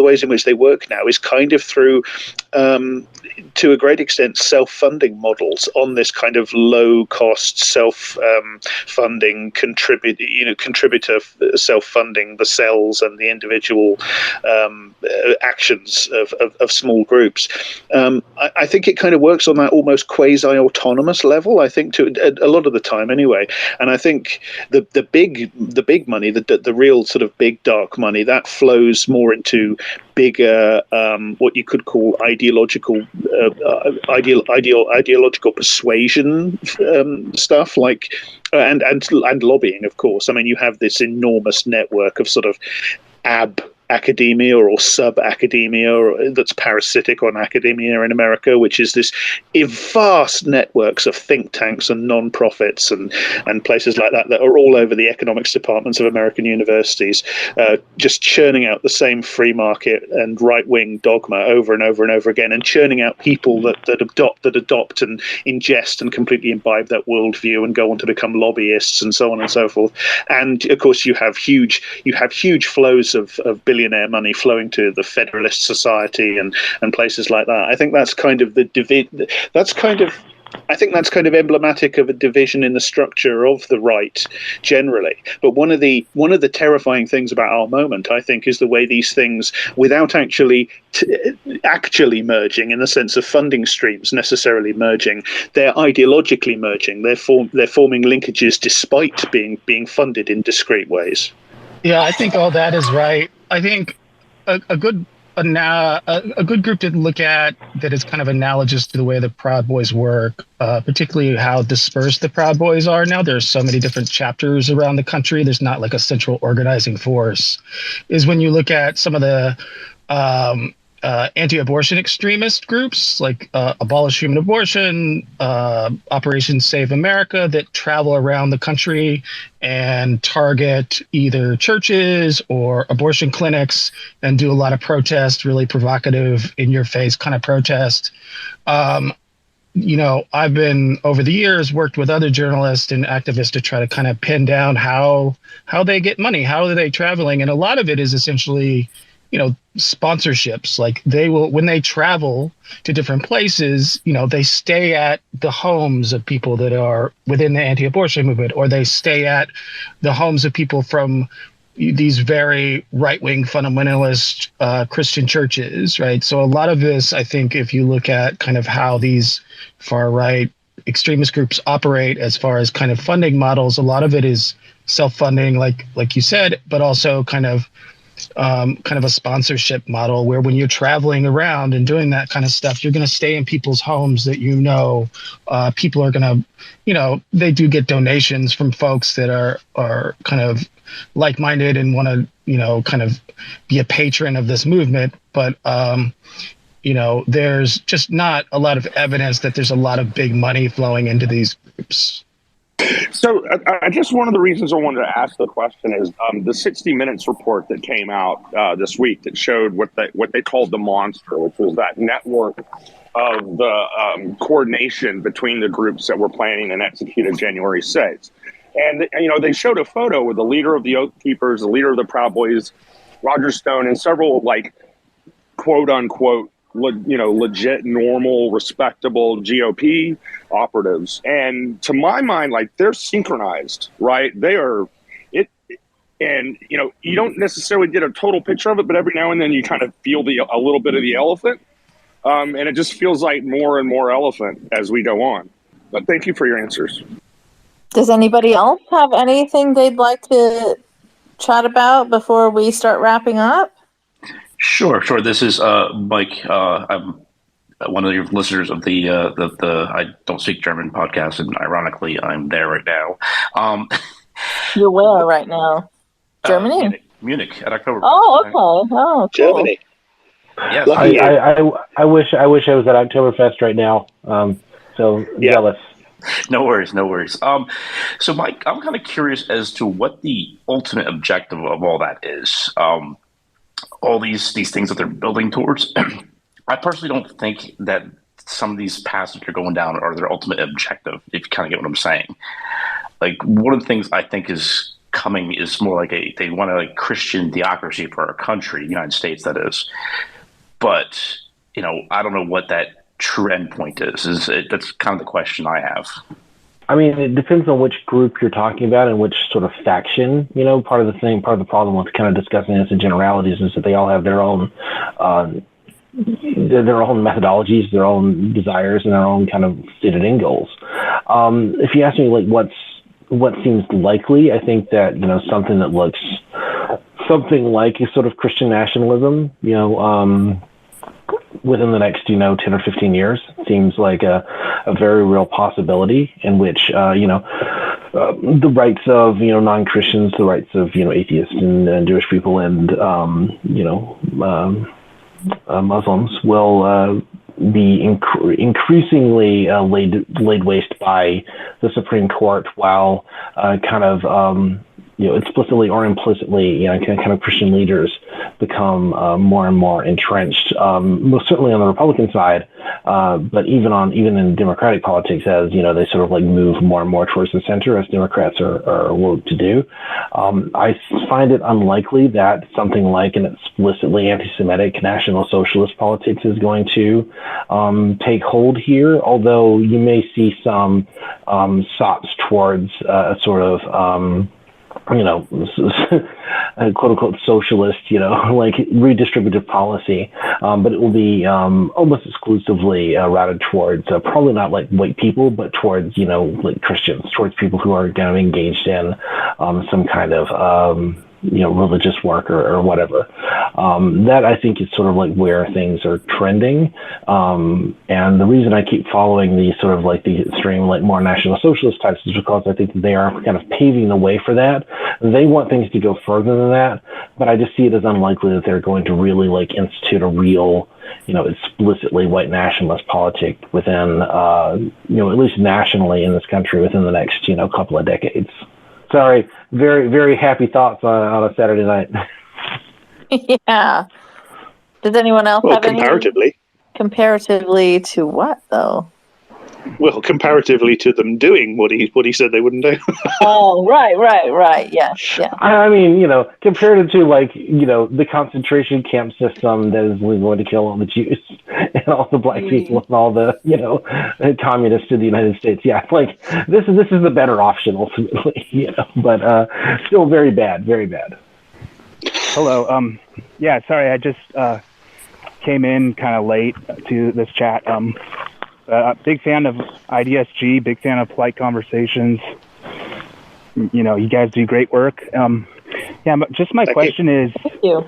ways in which they work now is kind of through, to a great extent, self-funding models on this kind of low-cost self-funding contributor self-funding the cells and the individual actions of small groups. I think it kind of works on that almost quasi-autonomous level. I think to a lot of the time, anyway. And I think the big money, the real sort of big dark money, that flows more into bigger what you could call ideological persuasion stuff, like and lobbying, of course. I mean, you have this enormous network of sort of academia or sub-academia that's parasitic on academia in America, which is this vast networks of think tanks and non-profits and places like that are all over the economics departments of American universities, just churning out the same free market and right-wing dogma over and over and over again, and churning out people that adopt and ingest and completely imbibe that worldview and go on to become lobbyists and so on and so forth. And of course you have huge flows of billionaire money flowing to the Federalist Society and places like that. I think that's kind of I think that's kind of emblematic of a division in the structure of the right generally. But one of the terrifying things about our moment, I think, is the way these things, without actually merging in the sense of funding streams necessarily merging, they're ideologically merging. They're forming linkages despite being funded in discrete ways. Yeah, I think all that is right. I think a good group to look at that is kind of analogous to the way the Proud Boys work, particularly how dispersed the Proud Boys are now. There's so many different chapters around the country. There's not like a central organizing force. Is when you look at some of the anti-abortion extremist groups like Abolish Human Abortion, Operation Save America, that travel around the country and target either churches or abortion clinics and do a lot of protest, really provocative, in-your-face kind of protest. I've been, over the years, worked with other journalists and activists to try to kind of pin down how they get money, how are they traveling, and a lot of it is essentially sponsorships. Like when they travel to different places, they stay at the homes of people that are within the anti-abortion movement, or they stay at the homes of people from these very right-wing fundamentalist Christian churches, right? So a lot of this, I think, if you look at kind of how these far-right extremist groups operate as far as kind of funding models, a lot of it is self-funding, like you said, but also kind of a sponsorship model where when you're traveling around and doing that kind of stuff, you're going to stay in people's homes that people are going to, they do get donations from folks that are kind of like-minded and want to, kind of be a patron of this movement. But, there's just not a lot of evidence that there's a lot of big money flowing into these groups. So I just, one of the reasons I wanted to ask the question is the 60 Minutes report that came out this week that showed what they called the monster, which was that network of the coordination between the groups that were planning and executed January 6th. And, they showed a photo with the leader of the Oath Keepers, the leader of the Proud Boys, Roger Stone, and several, quote unquote, legit, normal, respectable GOP operatives. And to my mind, they're synchronized, right? And, you don't necessarily get a total picture of it, but every now and then you kind of feel a little bit of the elephant. And it just feels like more and more elephant as we go on. But thank you for your answers. Does anybody else have anything they'd like to chat about before we start wrapping up? Sure. This is Mike. I'm one of your listeners of the I Don't Speak German podcast, and ironically, I'm there right now. You're where right now? Germany? Munich at October. Oh, okay. Oh, cool. Germany. Yes. I wish I was at Oktoberfest right now. So jealous. No worries. So Mike, I'm kind of curious as to what the ultimate objective of all that is. All these things that they're building towards. I personally don't think that some of these paths that you're going down are their ultimate objective, if you kind of get what I'm saying. Like, one of the things I think is coming is more like they want a Christian theocracy for our country, the United States, that is. But, I don't know what that true endpoint is. That's kind of the question I have. I mean, it depends on which group you're talking about and which sort of faction. Part of the problem with kind of discussing this in generalities is that they all have their own methodologies, their own desires, and their own kind of stated end goals. If you ask me, like, what seems likely, I think that something that looks something like a sort of Christian nationalism, within the next 10 or 15 years seems like a very real possibility in which the rights of non-Christians, the rights of atheists and Jewish people and Muslims will be increasingly laid waste by the Supreme Court, while kind of explicitly or implicitly, kind of Christian leaders become more and more entrenched. Most certainly on the Republican side, but even in Democratic politics, as they sort of like move more and more towards the center, as Democrats are willing to do. I find it unlikely that something like an explicitly anti-Semitic National Socialist politics is going to take hold here. Although you may see some sops towards a sort of quote unquote socialist, like redistributive policy, but it will be almost exclusively routed towards probably not like white people, but towards like Christians, towards people who are kind of engaged in some kind of religious work or whatever. That I think is sort of like where things are trending. And the reason I keep following the sort of like the extreme, like more National Socialist types is because I think that they are kind of paving the way for that. They want things to go further than that, but I just see it as unlikely that they're going to really like institute a real, explicitly white nationalist politic within, at least nationally in this country within the next, couple of decades. Sorry, very, very happy thoughts on a Saturday night. Yeah. Does anyone else have comparatively? Comparatively to what, though? Well, comparatively to them doing what he said they wouldn't do. Oh, right. Yes, yeah. I mean, compared to like, the concentration camp system that is going to kill all the Jews and all the black people and all the, communists in the United States. Yeah, like this is the better option ultimately, but still very bad, very bad. Hello. Yeah, sorry, I just came in kind of late to this chat. Big fan of IDSG, big fan of Polite Conversations. You guys do great work. But just my question is, Thank you.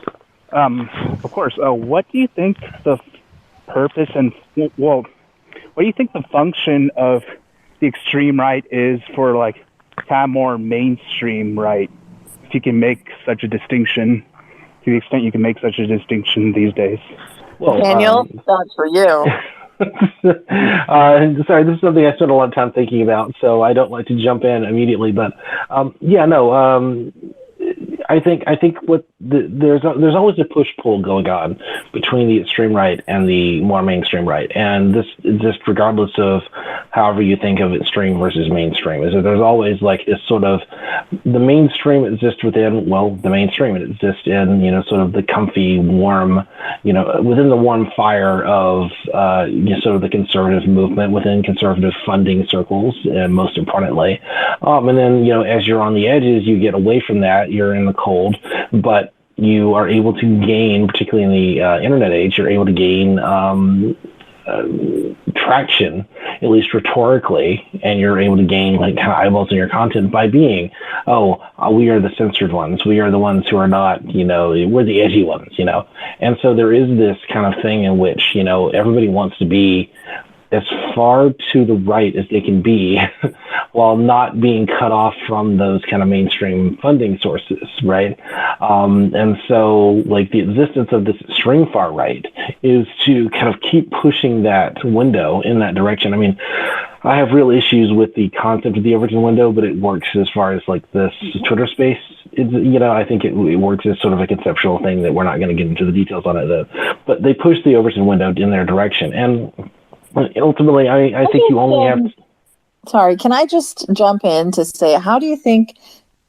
Of course, what do you think the purpose and, what do you think the function of the extreme right is for like kind of more mainstream right? If you can make such a distinction, to the extent you can make such a distinction these days. Well, Daniel, that's for you. Sorry, this is something I spent a lot of time thinking about, so I don't like to jump in immediately. But I think there's always a push-pull going on between the extreme right and the more mainstream right, and this just regardless of however you think of extreme versus mainstream, is that there's always like this sort of, the mainstream exists within, well, the mainstream, it exists in, sort of the comfy, warm, within the warm fire of sort of the conservative movement, within conservative funding circles, most importantly. And then, as you're on the edges, you get away from that, you're in the cold, but you are able to gain, particularly in the internet age, you're able to gain traction, at least rhetorically, and you're able to gain like kind of eyeballs in your content by being, we are the censored ones, we are the ones who are not, we're the edgy ones, and so there is this kind of thing in which everybody wants to be as far to the right as they can be while not being cut off from those kind of mainstream funding sources, right? And so like the existence of this extreme far right is to kind of keep pushing that window in that direction. I mean, I have real issues with the concept of the Overton window, but it works as far as like this Twitter space. I think it works as sort of a conceptual thing that we're not going to get into the details on it though. But they push the Overton window in their direction. And ultimately, I think you only have... Sorry, can I just jump in to say, how do you think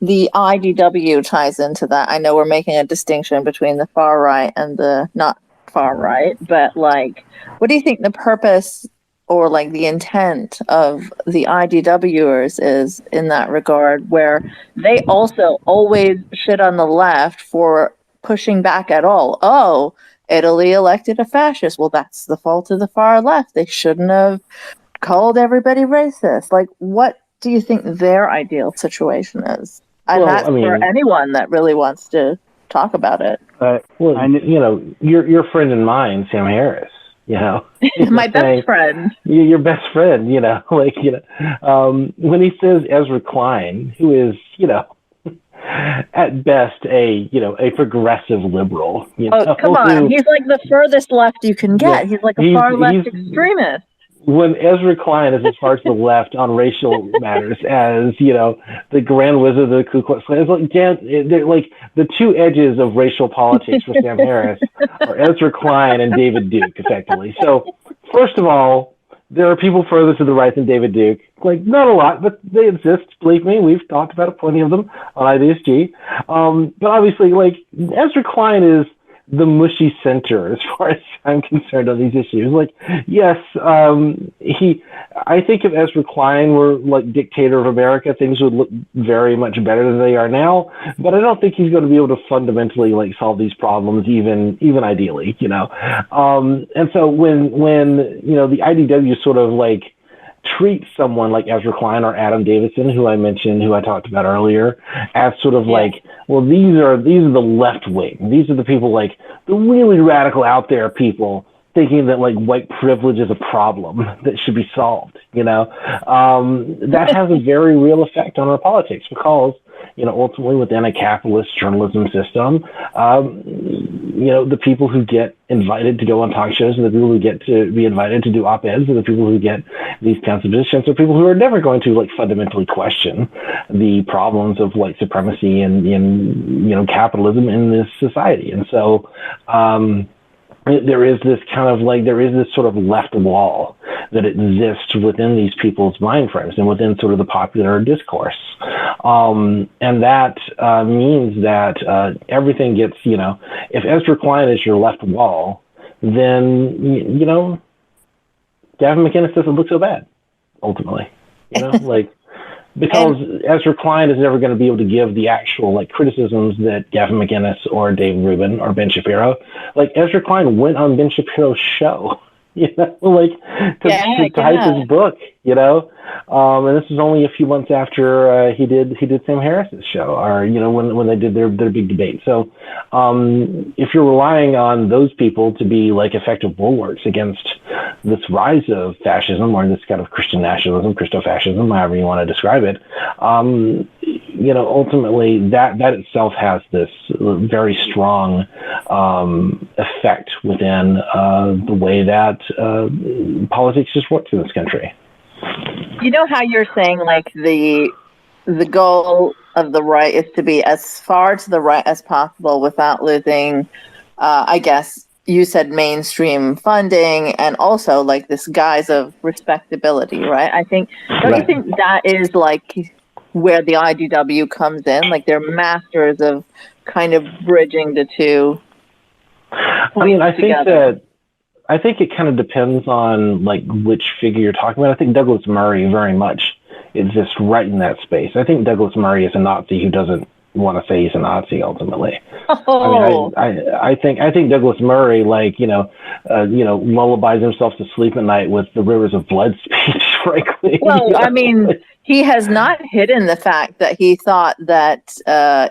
the IDW ties into that? I know we're making a distinction between the far right and the not far right, but like, what do you think the purpose or like the intent of the IDWers is in that regard, where they also always shit on the left for pushing back at all? Oh, Italy elected a fascist. Well, that's the fault of the far left. They shouldn't have called everybody racist. Like, what do you think their ideal situation is? And that's for anyone that really wants to talk about it. Your friend and mine, Sam Harris, my best friend. Your best friend, when he says Ezra Klein, who is, at best a progressive liberal. Come on, he's like the furthest left you can get. He's like a far left extremist. When Ezra Klein is as far to the left on racial matters as the Grand Wizard of the Ku Klux Klan, they're like the two edges of racial politics for Sam Harris are Ezra Klein and David Duke, effectively. So first of all, there are people further to the right than David Duke. Like, not a lot, but they exist. Believe me, we've talked about plenty of them on IDSG. But obviously, like, Ezra Klein is the mushy center as far as I'm concerned on these issues. Like, yes, I think if Ezra Klein were like dictator of America, things would look very much better than they are now. But I don't think he's going to be able to fundamentally like solve these problems, even ideally, And so when the IDW sort of like treat someone like Ezra Klein or Adam Davidson, who I mentioned, who I talked about earlier, as sort of like, well, these are the left wing. These are the people like the really radical out there people thinking that like white privilege is a problem that should be solved. That has a very real effect on our politics because ultimately within a capitalist journalism system, the people who get invited to go on talk shows and the people who get to be invited to do op-eds and the people who get these kinds of positions are people who are never going to like fundamentally question the problems of white supremacy and capitalism in this society. And so there is this sort of left wall that exists within these people's mind frames and within sort of the popular discourse. And that means that everything gets, if Ezra Klein is your left wall, then, Gavin McInnes doesn't look so bad, ultimately. Because Ezra Klein is never going to be able to give the actual like criticisms that Gavin McInnes or Dave Rubin or Ben Shapiro. Like Ezra Klein went on Ben Shapiro's show, to hype his book, and this was only a few months after he did Sam Harris's show, or when they did their big debate. So if you're relying on those people to be like effective bulwarks against this rise of fascism or this kind of Christian nationalism, Christo-fascism, however you want to describe it, ultimately that itself has this very strong effect within the way that politics just works in this country. You know how you're saying like the goal of the right is to be as far to the right as possible without losing, I guess, you said mainstream funding and also like this guise of respectability, right? I think, don't you think that is like where the IDW comes in? Like they're masters of kind of bridging the two. I mean, I think it kind of depends on like which figure you're talking about. I think Douglas Murray very much exists right in that space. I think Douglas Murray is a Nazi who doesn't want to say he's a Nazi ultimately. Oh. I mean, I think Douglas Murray, like, lullabies himself to sleep at night with the Rivers of Blood speech, frankly. Well, I mean, he has not hidden the fact that he thought that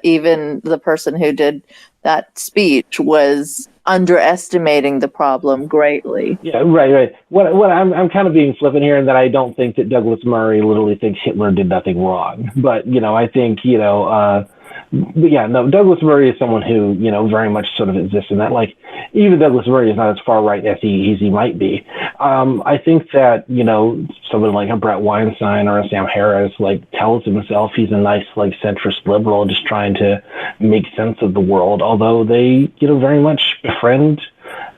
even the person who did that speech was underestimating the problem greatly. Yeah, right. What I'm kind of being flippant here in that I don't think that Douglas Murray literally thinks Hitler did nothing wrong. But, I think, but yeah, no, Douglas Murray is someone who, very much sort of exists in that. Like, even Douglas Murray is not as far right as he might be. I think that, someone like a Brett Weinstein or a Sam Harris, like, tells himself he's a nice, like, centrist liberal just trying to make sense of the world, although they, very much befriend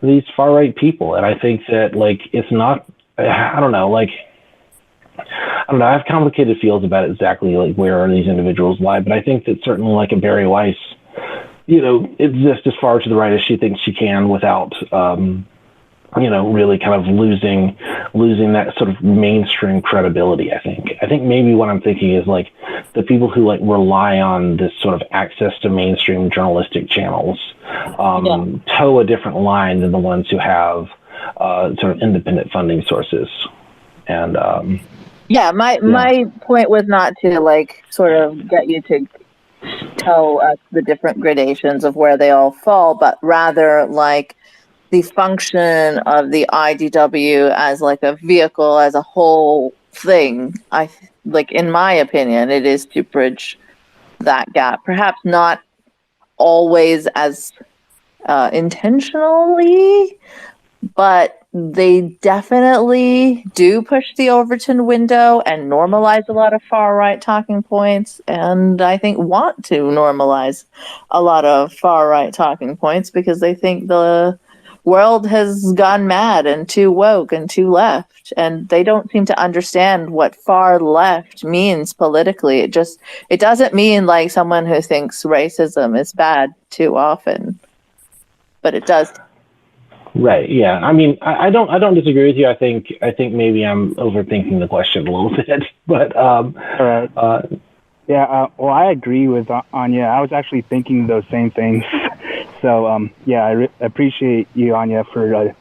these far right people. And I think that, like, it's not, I don't know, I have complicated feels about exactly like where these individuals lie, but I think that certainly like a Barry Weiss, exists as far to the right as she thinks she can without, really kind of losing that sort of mainstream credibility. I think maybe what I'm thinking is like the people who like rely on this sort of access to mainstream journalistic channels toe a different line than the ones who have sort of independent funding sources. And my point was not to like sort of get you to tell us the different gradations of where they all fall, but rather like the function of the IDW as like a vehicle, as a whole thing. In my opinion, it is to bridge that gap. Perhaps not always as intentionally, but they definitely do push the Overton window and normalize a lot of far-right talking points, and I think want to normalize a lot of far-right talking points because they think the world has gone mad and too woke and too left, and they don't seem to understand what far left means politically. It doesn't mean like someone who thinks racism is bad too often, but it does. Right. Yeah. I mean, I don't disagree with you. I think maybe I'm overthinking the question a little bit, but all right. Well, I agree with Anya. I was actually thinking those same things. So I appreciate you, Anya, for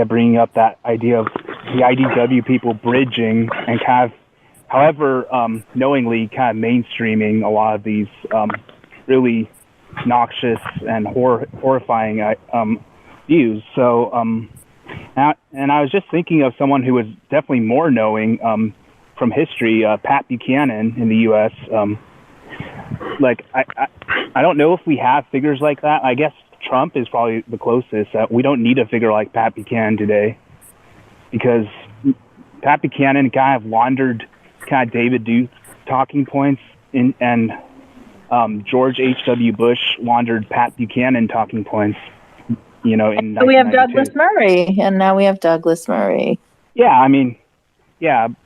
bringing up that idea of the IDW people bridging and kind of, however, knowingly kind of mainstreaming a lot of these really noxious and horrifying views. So, and I was just thinking of someone who was definitely more knowing from history, Pat Buchanan in the U.S. I don't know if we have figures like that. I guess Trump is probably the closest. We don't need a figure like Pat Buchanan today because Pat Buchanan kind of laundered kind of David Duke talking points and George H.W. Bush laundered Pat Buchanan talking points. In so we have Douglas Murray, and now we have Douglas Murray. Yeah,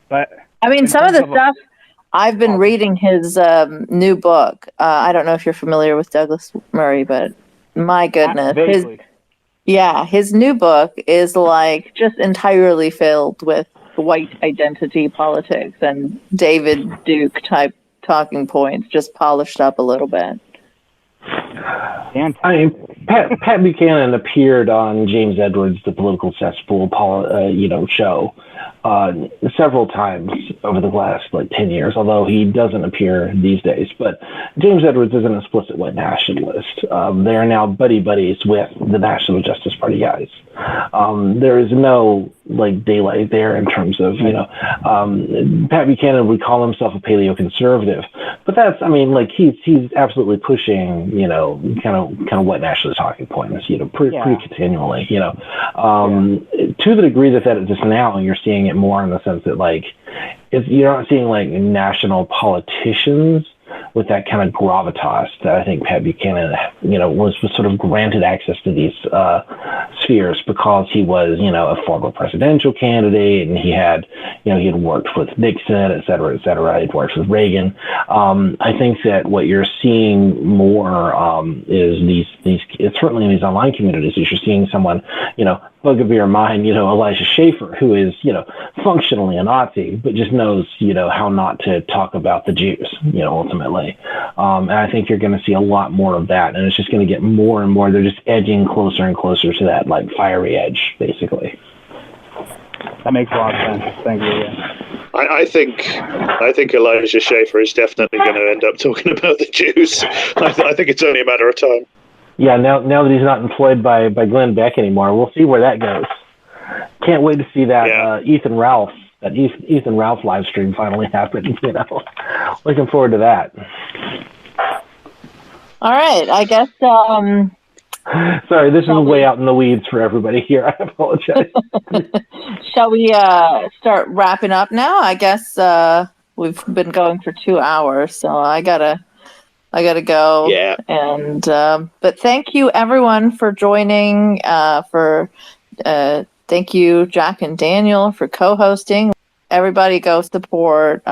but some of the stuff I've been reading his new book. I don't know if you're familiar with Douglas Murray, but my goodness, his new book is like just entirely filled with white identity politics and David Duke type talking points, just polished up a little bit. I mean, Pat Buchanan appeared on James Edwards' The Political Cesspool, show several times over the last 10 years, although he doesn't appear these days. But James Edwards is an explicit white nationalist. They are now buddies with the National Justice Party guys. There is no daylight there in terms of Pat Buchanan would call himself a paleoconservative, but that's he's absolutely pushing kind of white nationalist talking points pretty continually to the degree that exists now. You're seeing it more in the sense that you're not seeing national politicians with that kind of gravitas that I think Pat Buchanan was sort of granted access to these spheres because he was, a former presidential candidate, and he had worked with Nixon, et cetera, et cetera. He'd worked with Reagan. I think that what you're seeing more is it's certainly in these online communities, is you're seeing someone, bugaboo mind, Elijah Schaffer, who is, functionally a Nazi, but just knows, how not to talk about the Jews, ultimately. And I think you're going to see a lot more of that, and it's just going to get more and more. They're just edging closer and closer to that, like, fiery edge, basically. That makes a lot of sense. Thank you. Yeah. I think Elijah Schaffer is definitely going to end up talking about the Jews. I think it's only a matter of time. Yeah, now that he's not employed by Glenn Beck anymore, we'll see where that goes. Can't wait to see that Ethan Ralph live stream finally happen. Looking forward to that. All right, I guess. Sorry, this is way out in the weeds for everybody here. I apologize. Shall we start wrapping up now? I guess we've been going for 2 hours, so I gotta go. Yeah. And but thank you everyone for joining. Thank you Jack and Daniel for co-hosting. Everybody go support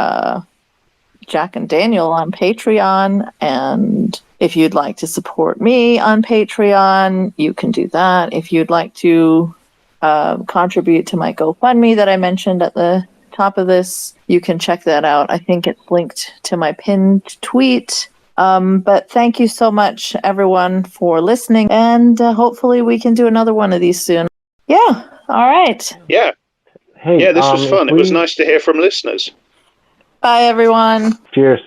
Jack and Daniel on Patreon, and if you'd like to support me on Patreon, you can do that. If you'd like to contribute to my GoFundMe that I mentioned at the top of this, you can check that out. I think it's linked to my pinned tweet. But thank you so much, everyone, for listening, and hopefully we can do another one of these soon. Yeah. All right. Yeah. Hey, yeah, this was fun. It was nice to hear from listeners. Bye, everyone. Cheers.